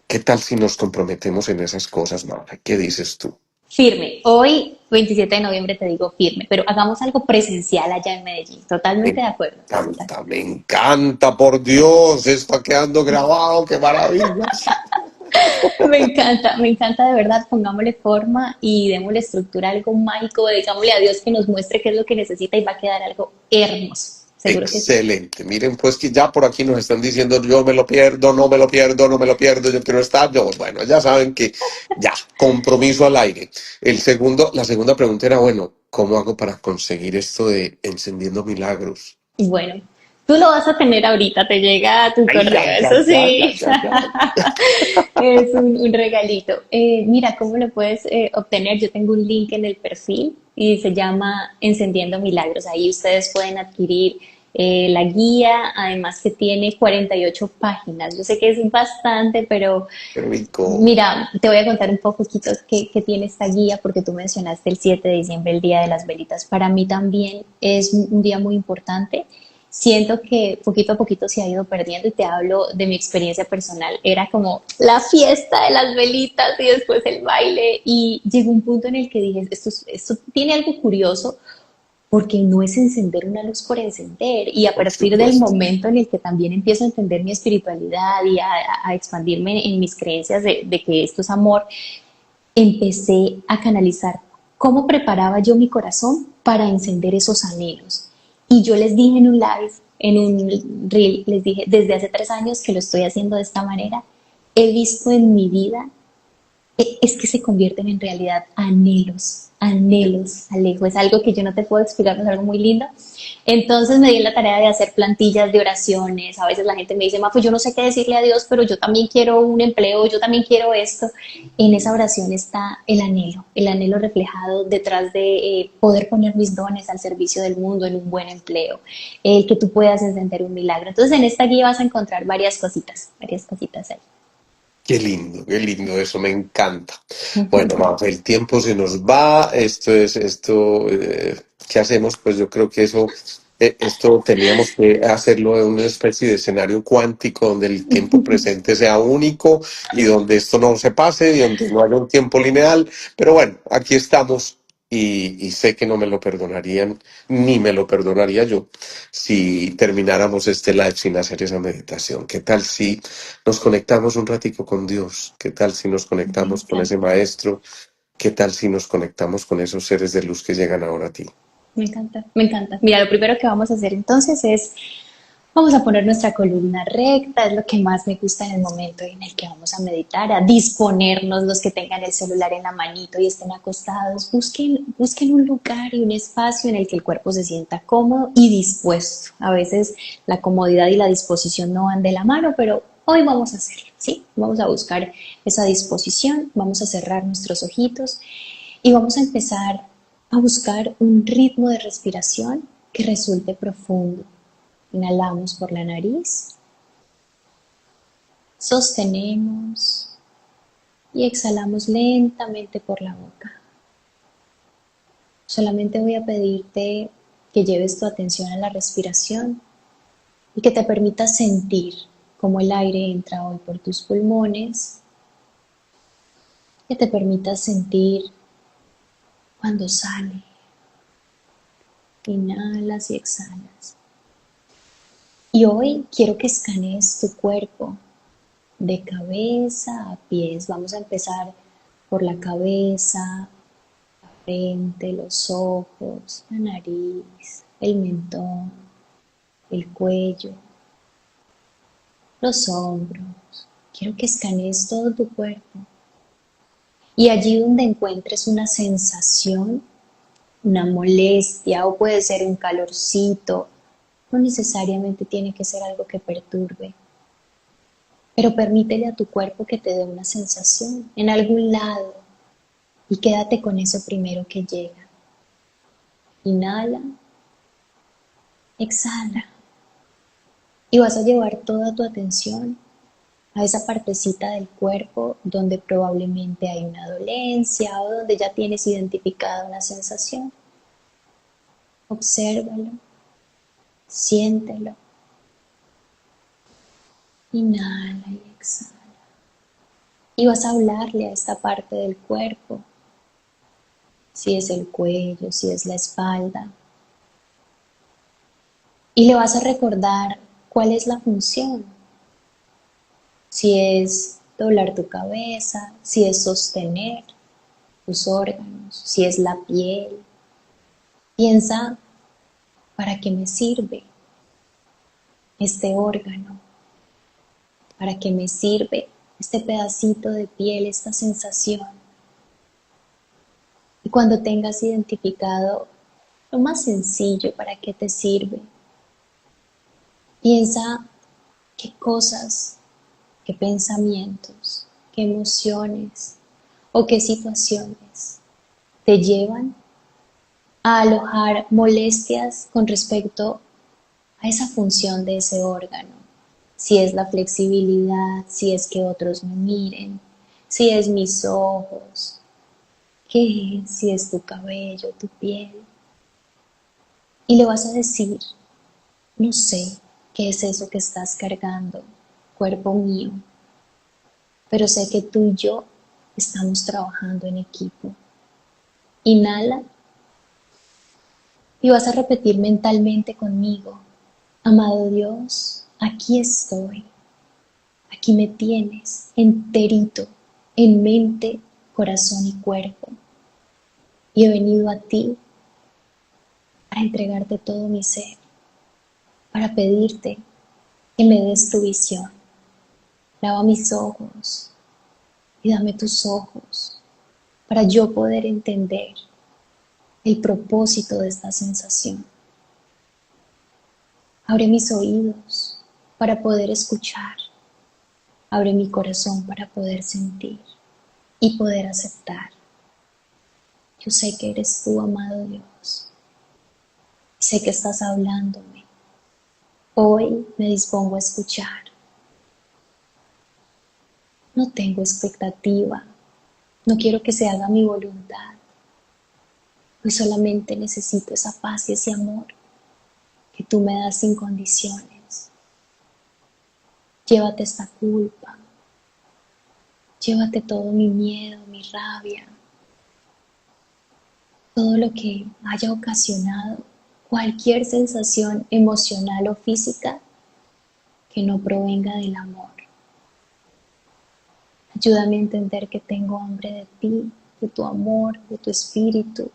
¿Qué tal si nos comprometemos en esas cosas, Maura? ¿Qué dices tú? Firme. Hoy, 27 de noviembre, te digo firme, pero hagamos algo presencial allá en Medellín. Totalmente de acuerdo. Me encanta, por Dios, está quedando grabado, qué maravilla. Me encanta de verdad. Pongámosle forma y démosle estructura a algo mágico. Digámosle a Dios que nos muestre qué es lo que necesita y va a quedar algo hermoso. Seguro que sí. Excelente. Miren, pues que ya por aquí nos están diciendo, yo me lo pierdo, no me lo pierdo, no me lo pierdo, yo quiero estar. Yo, bueno, ya saben que ya, compromiso al aire. La segunda pregunta era, bueno, ¿cómo hago para conseguir esto de encendiendo milagros? Y bueno, tú lo vas a tener ahorita, te llega a tu Ay, correo, ay, ay, eso ay, sí. ay, ay, ay. Es un regalito. Mira, ¿cómo lo puedes obtener? Yo tengo un link en el perfil y se llama Encendiendo Milagros. Ahí ustedes pueden adquirir la guía, además que tiene 48 páginas. Yo sé que es bastante, pero Qué rico. mira, te voy a contar un poquito qué tiene esta guía, porque tú mencionaste el 7 de diciembre, el Día de las Velitas. Para mí también es un día muy importante. Siento que poquito a poquito se ha ido perdiendo y te hablo de mi experiencia personal. Era como la fiesta de las velitas y después el baile y llegó un punto en el que dije, esto tiene algo curioso porque no es encender una luz por encender. Y a Por partir del supuesto. momento en el que también empiezo a entender mi espiritualidad y a expandirme en mis creencias de que esto es amor, empecé a canalizar cómo preparaba yo mi corazón para encender esos anhelos. Y yo les dije en un live, en un reel, les dije, desde hace 3 años que lo estoy haciendo de esta manera, he visto en mi vida es que se convierten en realidad anhelos, anhelos, Alejo. Es algo que yo no te puedo explicar, es algo muy lindo. Entonces me di la tarea de hacer plantillas de oraciones. A veces la gente me dice, ma, pues yo no sé qué decirle a Dios, pero yo también quiero un empleo, yo también quiero esto. En esa oración está el anhelo reflejado detrás de poder poner mis dones al servicio del mundo en un buen empleo, el que tú puedas encender un milagro. Entonces en esta guía vas a encontrar varias cositas ahí. Qué lindo, eso me encanta. Bueno, Mafe, el tiempo se nos va, ¿qué hacemos? Pues yo creo que esto teníamos que hacerlo en una especie de escenario cuántico donde el tiempo presente sea único y donde esto no se pase y donde no haya un tiempo lineal. Pero bueno, aquí estamos y sé que no me lo perdonarían, ni me lo perdonaría yo si termináramos este live sin hacer esa meditación. ¿Qué tal si nos conectamos un ratico con Dios? ¿Qué tal si nos Me conectamos con ese encanta. maestro? ¿Qué tal si nos conectamos con esos seres de luz que llegan ahora a ti? Me encanta, me encanta. Mira, lo primero que vamos a hacer entonces es, vamos a poner nuestra columna recta, es lo que más me gusta en el momento en el que vamos a meditar, a disponernos los que tengan el celular en la manito y estén acostados. Busquen un lugar y un espacio en el que el cuerpo se sienta cómodo y dispuesto. A veces la comodidad y la disposición no van de la mano, pero hoy vamos a hacerlo, ¿sí? Vamos a buscar esa disposición, vamos a cerrar nuestros ojitos y vamos a empezar a buscar un ritmo de respiración que resulte profundo. Inhalamos por la nariz, sostenemos y exhalamos lentamente por la boca. Solamente voy a pedirte que lleves tu atención a la respiración y que te permitas sentir cómo el aire entra hoy por tus pulmones, que te permitas sentir cuando sale. Inhalas y exhalas. Y hoy quiero que escanees tu cuerpo de cabeza a pies. Vamos a empezar por la cabeza, la frente, los ojos, la nariz, el mentón, el cuello, los hombros. Quiero que escanees todo tu cuerpo. Y allí donde encuentres una sensación, una molestia o puede ser un calorcito, no necesariamente tiene que ser algo que perturbe. Pero permítele a tu cuerpo que te dé una sensación en algún lado y quédate con eso primero que llega. Inhala, exhala y vas a llevar toda tu atención a esa partecita del cuerpo donde probablemente hay una dolencia o donde ya tienes identificada una sensación. Obsérvalo, siéntelo. Inhala y exhala. Y vas a hablarle a esta parte del cuerpo, si es el cuello, si es la espalda. Y le vas a recordar cuál es la función. Si es doblar tu cabeza, si es sostener tus órganos, si es la piel. Piensa, ¿para qué me sirve este órgano? ¿Para qué me sirve este pedacito de piel, esta sensación? Y cuando tengas identificado lo más sencillo, ¿para qué te sirve? Piensa qué cosas, qué pensamientos, qué emociones o qué situaciones te llevan a alojar molestias con respecto a esa función de ese órgano. Si es la flexibilidad, si es que otros me miren, si es mis ojos, qué es, si es tu cabello, tu piel. Y le vas a decir, no sé qué es eso que estás cargando, cuerpo mío, pero sé que tú y yo estamos trabajando en equipo. Inhala Y vas a repetir mentalmente conmigo: amado Dios, aquí estoy, aquí me tienes, enterito, en mente, corazón y cuerpo. Y he venido a ti para entregarte todo mi ser, para pedirte que me des tu visión. Lava mis ojos y dame tus ojos para yo poder entender el propósito de esta sensación. Abre mis oídos para poder escuchar. Abre mi corazón para poder sentir y poder aceptar. Yo sé que eres tú, amado Dios. Sé que estás hablándome. Hoy me dispongo a escuchar. No tengo expectativa. No quiero que se haga mi voluntad. Hoy solamente necesito esa paz y ese amor que tú me das sin condiciones. Llévate esta culpa. Llévate todo mi miedo, mi rabia, todo lo que haya ocasionado cualquier sensación emocional o física que no provenga del amor. Ayúdame a entender que tengo hambre de ti, de tu amor, de tu espíritu.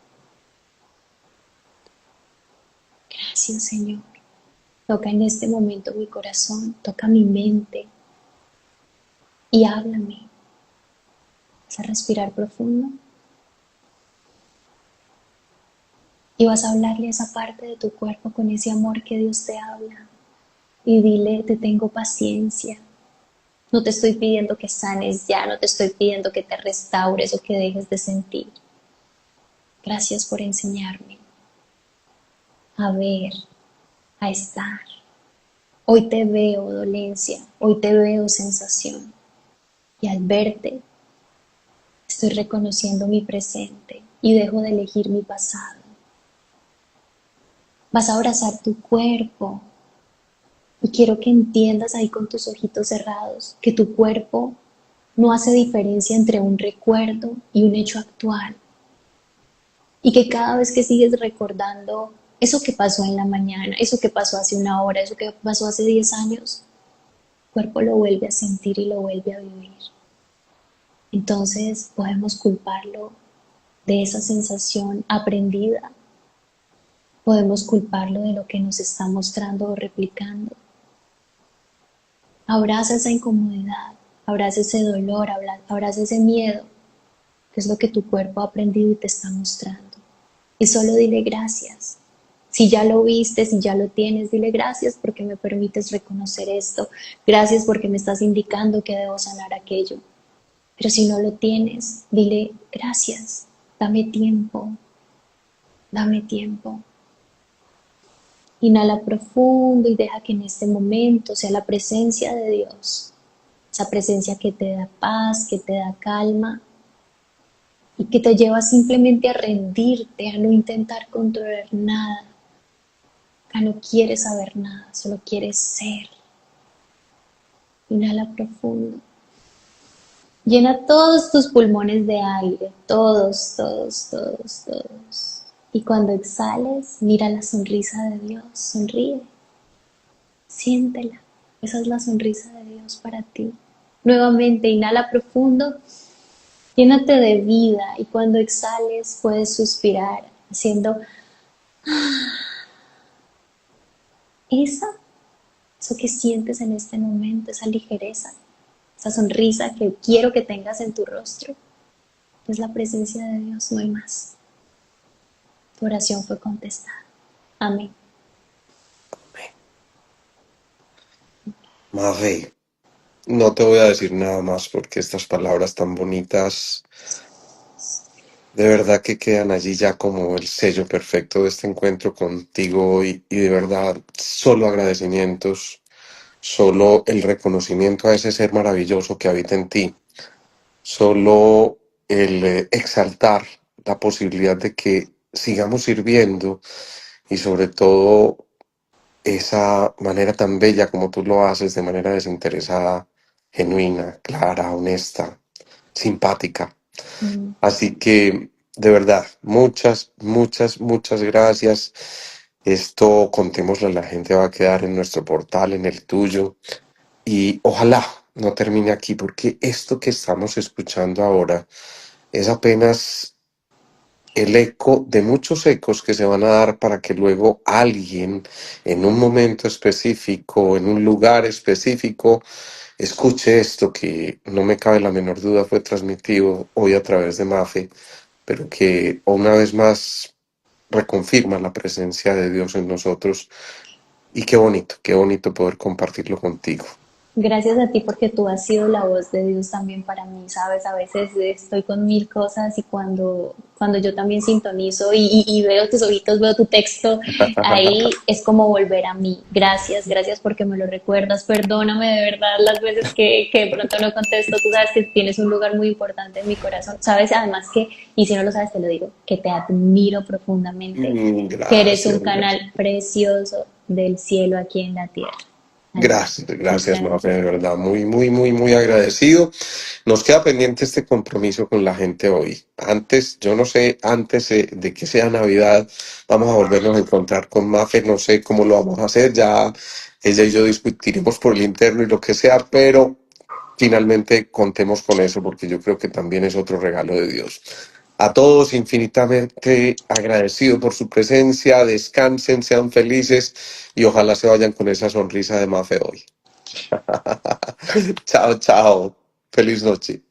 Gracias, Señor. Toca en este momento mi corazón, toca mi mente y háblame. Vas a respirar profundo y vas a hablarle a esa parte de tu cuerpo con ese amor que Dios te habla. Y dile: te tengo paciencia. No te estoy pidiendo que sanes ya, no te estoy pidiendo que te restaures o que dejes de sentir. Gracias por enseñarme a ver, a estar. Hoy te veo dolencia, hoy te veo sensación. Y al verte, estoy reconociendo mi presente y dejo de elegir mi pasado. Vas a abrazar tu cuerpo y quiero que entiendas ahí con tus ojitos cerrados que tu cuerpo no hace diferencia entre un recuerdo y un hecho actual. Y que cada vez que sigues recordando eso que pasó en la mañana, eso que pasó hace una hora, eso que pasó hace 10 años, el cuerpo lo vuelve a sentir y lo vuelve a vivir. Entonces podemos culparlo de esa sensación aprendida, podemos culparlo de lo que nos está mostrando o replicando. Abraza esa incomodidad, abraza ese dolor, abraza ese miedo, que es lo que tu cuerpo ha aprendido y te está mostrando. Y solo dile gracias. Si ya lo viste, si ya lo tienes, dile gracias porque me permites reconocer esto. Gracias porque me estás indicando que debo sanar aquello. Pero si no lo tienes, dile gracias. Dame tiempo. Dame tiempo. Inhala profundo y deja que en este momento sea la presencia de Dios. Esa presencia que te da paz, que te da calma y que te lleva simplemente a rendirte, a no intentar controlar nada. Acá no quieres saber nada, solo quieres ser. Inhala profundo. Llena todos tus pulmones de aire, todos, todos, todos, todos. Y cuando exhales, mira la sonrisa de Dios, sonríe, siéntela. Esa es la sonrisa de Dios para ti. Nuevamente, inhala profundo, llénate de vida y cuando exhales puedes suspirar, haciendo eso que sientes en este momento, esa ligereza, esa sonrisa que quiero que tengas en tu rostro. Es la presencia de Dios, no hay más. Tu oración fue contestada. Amén. Marie, no te voy a decir nada más porque estas palabras tan bonitas de verdad que quedan allí ya como el sello perfecto de este encuentro contigo hoy y de verdad solo agradecimientos, solo el reconocimiento a ese ser maravilloso que habita en ti, solo el exaltar la posibilidad de que sigamos sirviendo y sobre todo esa manera tan bella como tú lo haces, de manera desinteresada, genuina, clara, honesta, simpática. Mm. Así que De verdad, muchas, muchas, muchas gracias. Esto, contémoslo, la gente va a quedar en nuestro portal, en el tuyo. Y ojalá no termine aquí, porque esto que estamos escuchando ahora es apenas el eco de muchos ecos que se van a dar para que luego alguien en un momento específico, en un lugar específico, escuche esto que no me cabe la menor duda fue transmitido hoy a través de Mafe, pero que una vez más reconfirma la presencia de Dios en nosotros. Y qué bonito poder compartirlo contigo. Gracias a ti porque tú has sido la voz de Dios también para mí, ¿sabes? A veces estoy con mil cosas y cuando yo también sintonizo y veo tus ojitos, veo tu texto, ahí es como volver a mí. Gracias, gracias porque me lo recuerdas. Perdóname de verdad las veces que de pronto no contesto. Tú sabes que tienes un lugar muy importante en mi corazón. Sabes además que, y si no lo sabes te lo digo, que te admiro profundamente, que eres un Gracias, canal gracias. precioso del cielo aquí en la tierra. Ay, Gracias, muchas gracias, Mafe, gracias. de verdad, muy, muy, muy, muy agradecido. Nos queda pendiente este compromiso con la gente hoy. Antes, yo no sé, antes de que sea Navidad, vamos a volvernos a encontrar con Mafe, no sé cómo lo vamos a hacer, ya ella y yo discutiremos por el interno y lo que sea, pero finalmente contemos con eso porque yo creo que también es otro regalo de Dios. A todos infinitamente agradecido por su presencia, descansen, sean felices y ojalá se vayan con esa sonrisa de Mafe hoy. Chao, chao. Feliz noche.